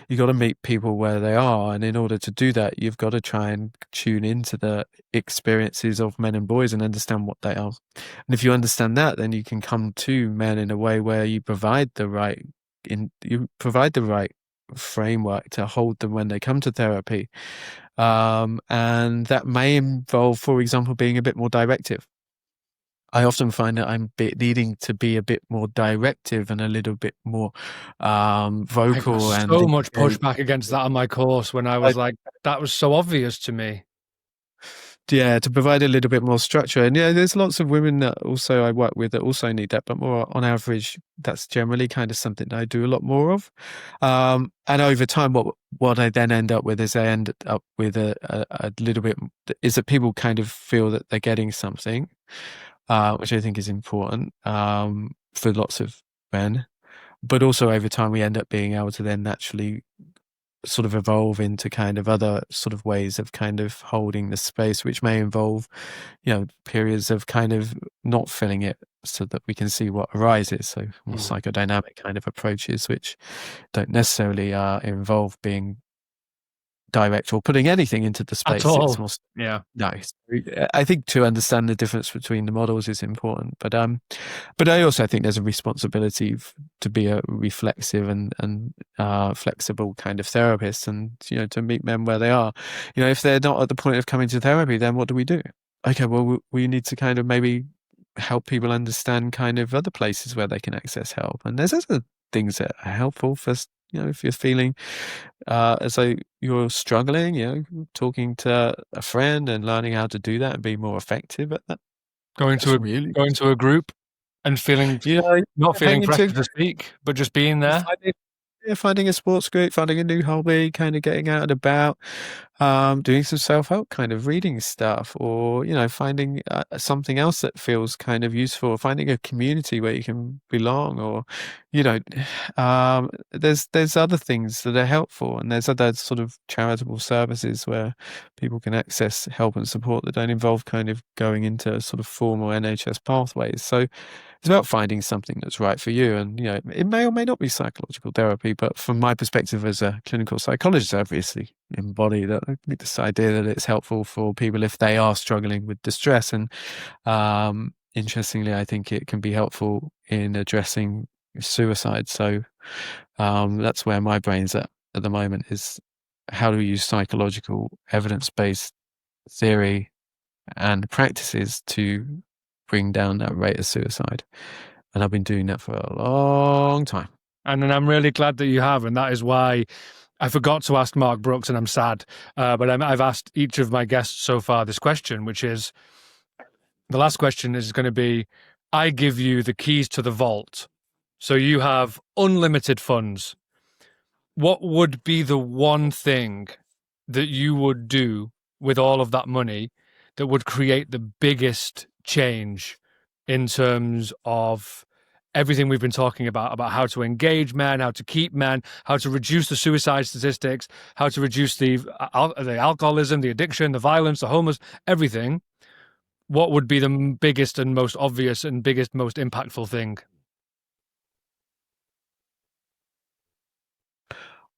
[SPEAKER 2] you got to meet people where they are, and in order to do that, you've got to try and tune into the experiences of men and boys and understand what they are. And if you understand that, then you can come to men in a way where you provide the right framework to hold them when they come to therapy. And that may involve, for example, being a bit more directive. I often find that I'm needing to be a bit more directive and a little bit more vocal.
[SPEAKER 1] I got so much pushback against that on my course when I was like, that was so obvious to me.
[SPEAKER 2] Yeah, to provide a little bit more structure. And there's lots of women that also I work with that also need that, but more on average, that's generally kind of something that I do a lot more of. And over time, what I then end up with is a little bit, is that people kind of feel that they're getting something, which I think is important for lots of men. But also over time, we end up being able to then naturally sort of evolve into kind of other sort of ways of kind of holding the space, which may involve, periods of kind of not filling it so that we can see what arises. So more psychodynamic kind of approaches, which don't necessarily involve being direct or putting anything into the space
[SPEAKER 1] at all.
[SPEAKER 2] It's more, no. I think to understand the difference between the models is important, but I also think there's a responsibility to be a reflexive and flexible kind of therapist, and to meet men where they are. If they're not at the point of coming to therapy, then what do we do? Okay, well, we need to kind of maybe help people understand kind of other places where they can access help, and there's other things that are helpful for, if you're feeling as though you're struggling, talking to a friend and learning how to do that and be more effective at that.
[SPEAKER 1] Going to a group and feeling, not feeling pressure to speak, but just being there.
[SPEAKER 2] Finding a sports group, finding a new hobby, kind of getting out and about, doing some self-help, kind of reading stuff, or finding something else that feels kind of useful, or finding a community where you can belong, or there's other things that are helpful, and there's other sort of charitable services where people can access help and support that don't involve kind of going into sort of formal NHS pathways. So it's about finding something that's right for you. And, it may or may not be psychological therapy, but from my perspective as a clinical psychologist, I obviously embody this idea that it's helpful for people if they are struggling with distress. And interestingly, I think it can be helpful in addressing suicide. So that's where my brain's at the moment, is how do we use psychological evidence-based theory and practices to bring down that rate of suicide. And I've been doing that for a long time.
[SPEAKER 1] And I'm really glad that you have. And that is why I forgot to ask Mark Brooks, and I'm sad. But I've asked each of my guests so far this question, which is, the last question is going to be, I give you the keys to the vault. So you have unlimited funds. What would be the one thing that you would do with all of that money that would create the biggest change in terms of everything we've been talking about how to engage men, how to keep men, how to reduce the suicide statistics, how to reduce the alcoholism, the addiction, the violence, the homeless, everything? what would be the biggest and most obvious and biggest, most impactful thing?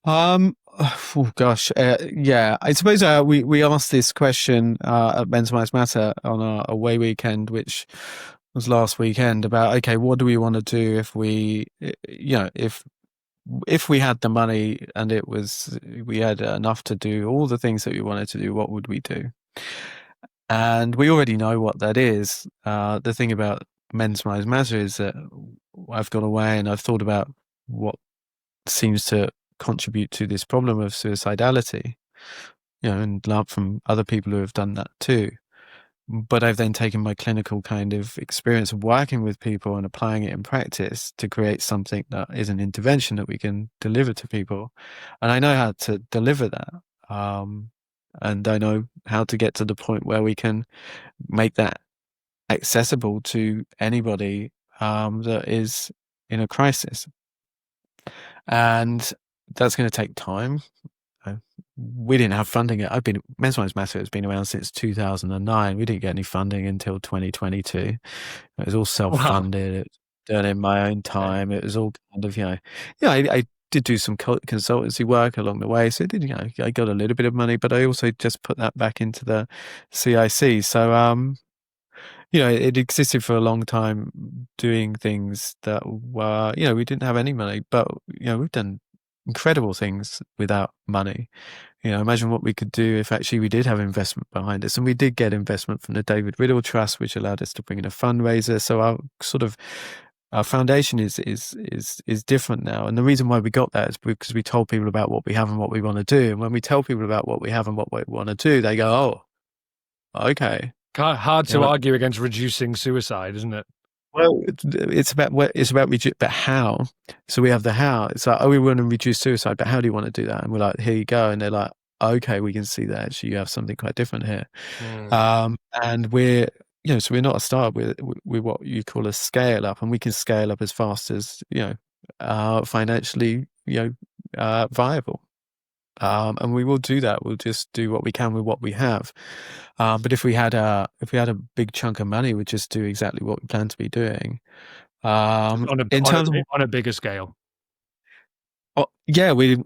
[SPEAKER 2] Oh gosh, yeah. I suppose we asked this question at Men's Minds Matter on our away weekend, which was last weekend, about okay, what do we want to do if we, if we had the money and we had enough to do all the things that we wanted to do, what would we do? And we already know what that is. The thing about Men's Minds Matter is that I've gone away and I've thought about what seems to contribute to this problem of suicidality, and learned from other people who have done that too. But I've then taken my clinical kind of experience of working with people and applying it in practice to create something that is an intervention that we can deliver to people. And I know how to deliver that. And I know how to get to the point where we can make that accessible to anybody that is in a crisis. And that's going to take time. We didn't have funding. Men's Minds Matter has been around since 2009. We didn't get any funding until 2022. It was all self-funded. Wow. It was done in my own time. It was all kind of, I did do some consultancy work along the way. So I got a little bit of money, but I also just put that back into the CIC. So, it existed for a long time doing things that were, we didn't have any money, but, we've done incredible things without money. Imagine what we could do if actually we did have investment behind us. And we did get investment from the David Riddle Trust, which allowed us to bring in a fundraiser. So our foundation is different now. And the reason why we got that is because we told people about what we have and what we want to do. And when we tell people about what we have and what we want to do, they go, oh, okay.
[SPEAKER 1] Hard to argue against reducing suicide, isn't it?
[SPEAKER 2] Well, it's about but how. So we have the how. It's like, we want to reduce suicide, but how do you want to do that? And we're like, here you go. And they're like, okay, we can see that actually you have something quite different here. And we're, so we're not a startup. We're what you call a scale up, and we can scale up as fast as financially viable. And we will do that. We'll just do what we can with what we have. But if we had a big chunk of money, we'd just do exactly what we plan to be doing.
[SPEAKER 1] On a bigger scale.
[SPEAKER 2] We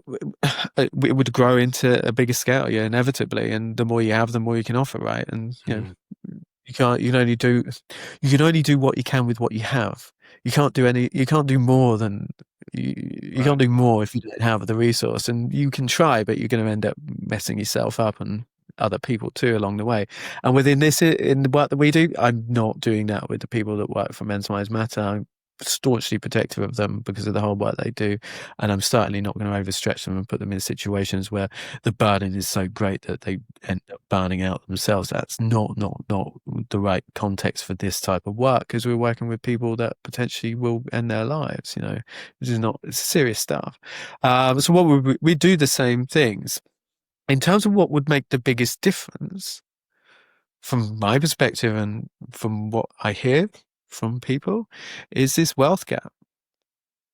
[SPEAKER 2] would grow into a bigger scale, inevitably. And the more you have, the more you can offer, right? And you can only do what you can with what you have. You can't do more than you can't do more if you don't have the resource. And you can try, but you're going to end up messing yourself up and other people too along the way. And within in the work that we do, I'm not doing that with the people that work for Men's Minds Matter. I'm staunchly protective of them because of the whole work they do, and I'm certainly not going to overstretch them and put them in situations where the burden is so great that they end up burning out themselves. That's not the right context for this type of work, because we're working with people that potentially will end their lives. It's serious stuff. So what we do the same things in terms of what would make the biggest difference from my perspective and from what I hear from people is this wealth gap.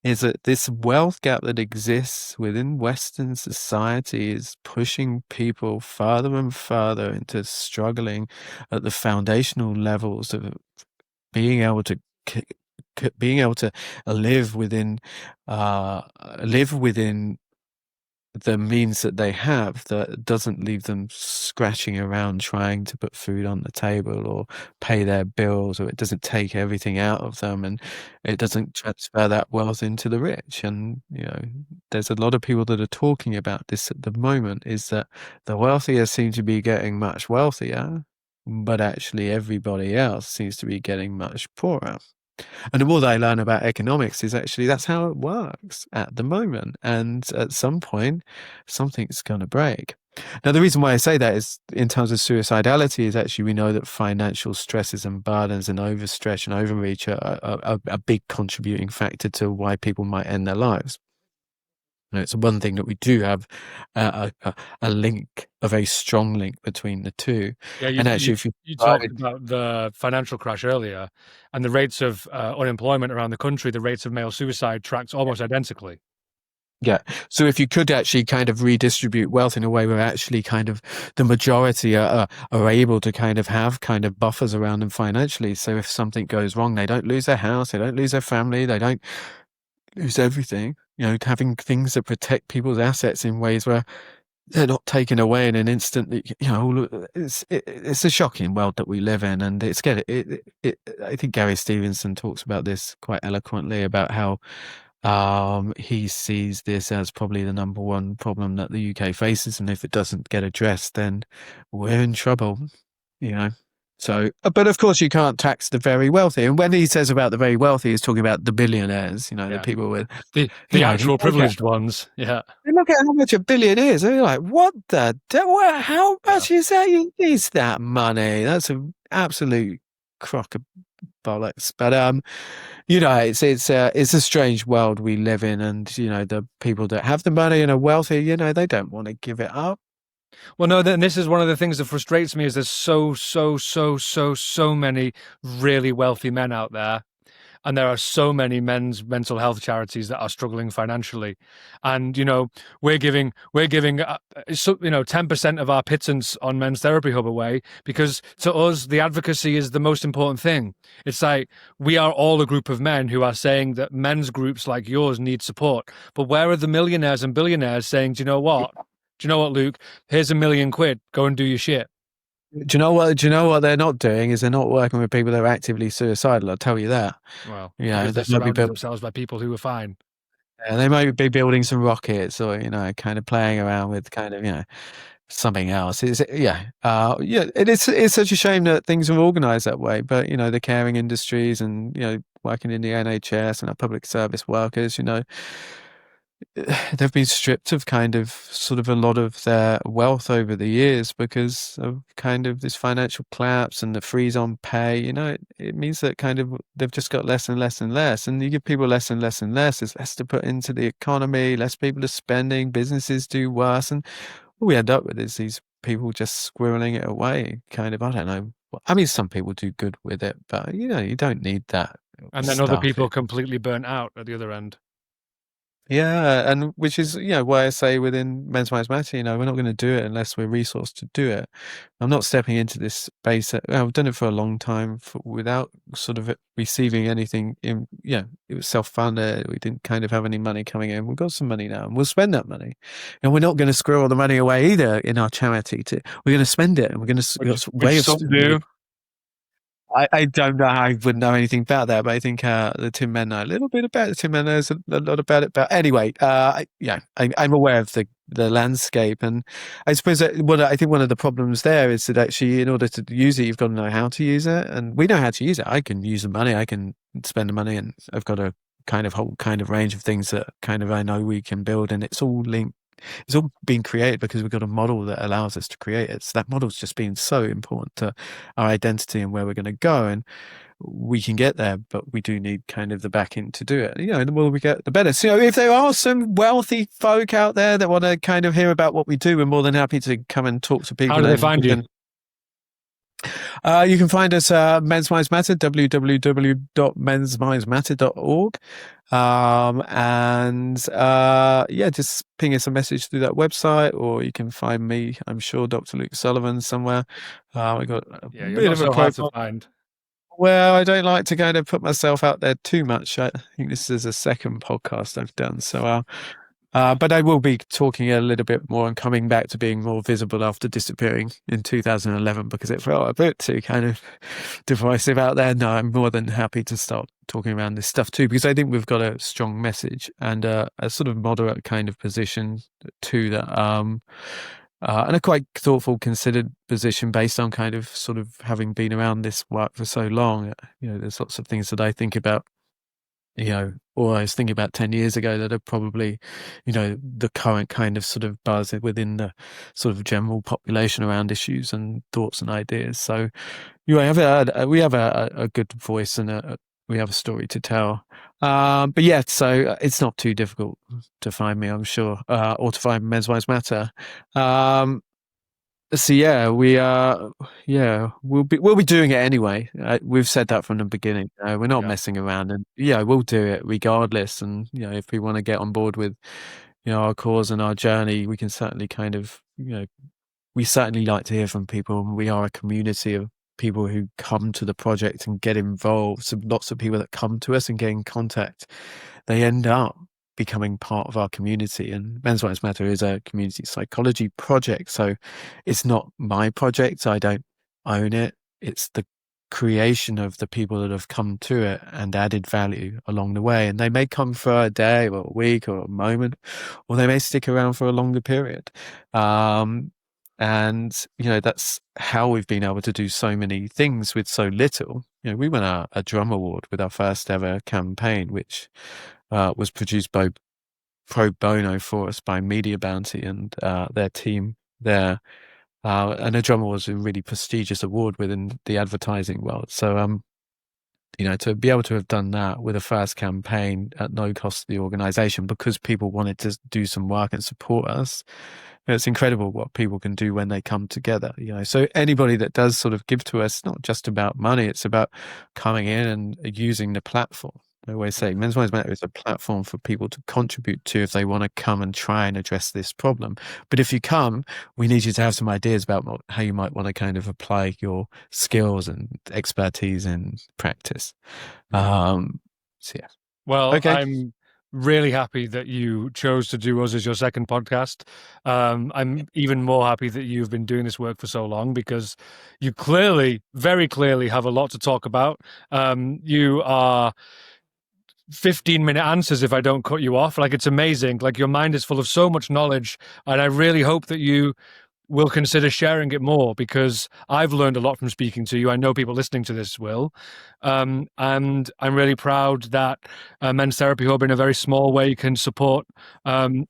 [SPEAKER 2] Is that this wealth gap that exists within Western society is pushing people further and further into struggling at the foundational levels of being able to live within the means that they have, that doesn't leave them scratching around trying to put food on the table or pay their bills, or it doesn't take everything out of them, and it doesn't transfer that wealth into the rich. And there's a lot of people that are talking about this at the moment, is that the wealthier seem to be getting much wealthier, but actually everybody else seems to be getting much poorer. And the more that I learn about economics is actually that's how it works at the moment. And at some point, something's going to break. Now, the reason why I say that is in terms of suicidality is actually we know that financial stresses and burdens and overstretch and overreach are a big contributing factor to why people might end their lives. It's one thing that we do have a link, a very strong link between the two.
[SPEAKER 1] Yeah, if you talked about the financial crash earlier, and the rates of unemployment around the country, the rates of male suicide tracked almost identically.
[SPEAKER 2] Yeah. So if you could actually kind of redistribute wealth in a way where actually kind of the majority are able to kind of have kind of buffers around them financially. So if something goes wrong, they don't lose their house, they don't lose their family, they don't lose everything. Having things that protect people's assets in ways where they're not taken away in an instant. It's a shocking world that we live in, and it's get it. I think Gary Stevenson talks about this quite eloquently about how he sees this as probably the number one problem that the UK faces, and if it doesn't get addressed, then we're in trouble. So, but of course, you can't tax the very wealthy. And when he says about the very wealthy, he's talking about the billionaires. The people with
[SPEAKER 1] the actual privileged ones. Yeah.
[SPEAKER 2] Look at how much a billion is. And you're like, what the? How much is that? You need that money. That's an absolute crock of bollocks. But it's a strange world we live in, and the people that have the money and are wealthy, they don't want to give it up.
[SPEAKER 1] Well, no, and this is one of the things that frustrates me is there's so many really wealthy men out there. And there are so many men's mental health charities that are struggling financially. And, we're giving 10% of our pittance on Men's Therapy Hub away because to us, the advocacy is the most important thing. It's like we are all a group of men who are saying that men's groups like yours need support. But where are the millionaires and billionaires saying, do you know what, Luke? Here's £1 million. Go and do your shit.
[SPEAKER 2] Do you know what they're not doing is they're not working with people that are actively suicidal. I'll tell you that.
[SPEAKER 1] Well, they're surrounding themselves by people who are fine.
[SPEAKER 2] Yeah, they might be building some rockets or kind of playing around with kind of something else. It's such a shame that things are organised that way. But the caring industries and working in the NHS and our public service workers, they've been stripped of kind of sort of a lot of their wealth over the years because of kind of this financial collapse and the freeze on pay. It means that kind of they've just got less and less and less, and you give people less and less and less. There's less to put into the economy, less people are spending, businesses do worse, and what we end up with is these people just squirreling it away. Kind of, I don't know. I mean, some people do good with it, but you don't need that.
[SPEAKER 1] And then other people completely burnt out at the other end.
[SPEAKER 2] Yeah, and which is why I say within Men's Minds Matter, we're not going to do it unless we're resourced to do it. I'm not stepping into this space. I've done it for a long time without sort of receiving anything. It was self-funded. We didn't kind of have any money coming in. We've got some money now, and we'll spend that money. And we're not going to squirrel the money away either in our charity. We're going to spend it, and we're going to
[SPEAKER 1] do.
[SPEAKER 2] I don't know. I wouldn't know anything about that, but I think the Tin Men know a little bit about it. The Tin Men knows a lot about it. But anyway, I'm aware of the landscape, and I suppose that I think one of the problems there is that actually, in order to use it, you've got to know how to use it, and we know how to use it. I can use the money, I can spend the money, and I've got a kind of whole kind of range of things that kind of I know we can build, and it's all linked. It's all being created because we've got a model that allows us to create it. So that model's just been so important to our identity and where we're going to go. And we can get there, but we do need kind of the backing to do it. The more we get, the better. So if there are some wealthy folk out there that want to kind of hear about what we do, we're more than happy to come and talk to people.
[SPEAKER 1] How do they find you?
[SPEAKER 2] You can find us Men's Minds Matter, www.mensmindsmatter.org. Just ping us a message through that website, or you can find me, I'm sure, Dr. Luke Sullivan somewhere. We got a bit of a
[SPEAKER 1] hard to find.
[SPEAKER 2] Well, I don't like to kind of put myself out there too much. I think this is a second podcast I've done. So, but I will be talking a little bit more and coming back to being more visible after disappearing in 2011 because it felt a bit too kind of divisive out there. No, I'm more than happy to start talking around this stuff too, because I think we've got a strong message and a sort of moderate kind of position to that. And a quite thoughtful, considered position based on kind of sort of having been around this work for so long. There's lots of things that I think about, or I was thinking about 10 years ago that are probably, the current kind of sort of buzz within the sort of general population around issues and thoughts and ideas. So we have a good voice and we have a story to tell. But yeah, so it's not too difficult to find me, I'm sure, or to find Men's Minds Matter. So yeah, we'll be doing it anyway. We've said that from the beginning. We're not messing around, and we'll do it regardless. And if we want to get on board with, our cause and our journey, we can certainly kind of, we certainly like to hear from people. We are a community of people who come to the project and get involved. So lots of people that come to us and get in contact, they end up becoming part of our community. And Men's Rights Matter is a community psychology project. So it's not my project. I don't own it. It's the creation of the people that have come to it and added value along the way. And they may come for a day or a week or a moment, or they may stick around for a longer period. And, that's how we've been able to do so many things with so little. We won a drum award with our first ever campaign, which was produced by pro bono for us by Media Bounty and their team there. And a drum award was a really prestigious award within the advertising world. So, to be able to have done that with a first campaign at no cost to the organization because people wanted to do some work and support us, it's incredible what people can do when they come together. So anybody that does sort of give to us, it's not just about money, it's about coming in and using the platform. I always say Men's Rights Matter is a platform for people to contribute to if they want to come and try and address this problem. But if you come, we need you to have some ideas about how you might want to kind of apply your skills and expertise in practice. So yeah.
[SPEAKER 1] Well,
[SPEAKER 2] Okay.
[SPEAKER 1] I'm really happy that you chose to do us as your second podcast. I'm even more happy that you've been doing this work for so long because you clearly, very clearly have a lot to talk about. You are 15-minute answers if I don't cut you off. Like, it's amazing. Like, your mind is full of so much knowledge, and I really hope that you will consider sharing it more because I've learned a lot from speaking to you. I know people listening to this will. And I'm really proud that Men's Therapy Hub in a very small way can support, the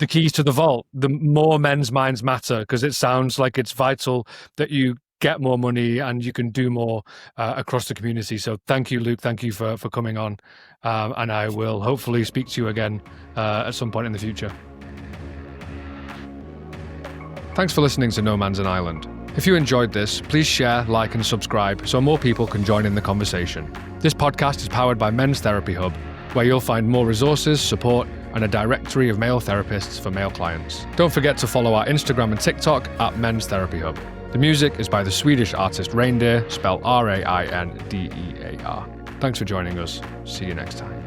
[SPEAKER 1] keys to the vault. The more men's minds matter, because it sounds like it's vital that you get more money and you can do more across the community. So thank you, Luke. Thank you for coming on. And I will hopefully speak to you again at some point in the future. Thanks for listening to No Man's an Island. If you enjoyed this, please share, like, and subscribe so more people can join in the conversation. This podcast is powered by Men's Therapy Hub, where you'll find more resources, support, and a directory of male therapists for male clients. Don't forget to follow our Instagram and TikTok at Men's Therapy Hub. The music is by the Swedish artist Reindeer, spelled Raindear. Thanks for joining us. See you next time.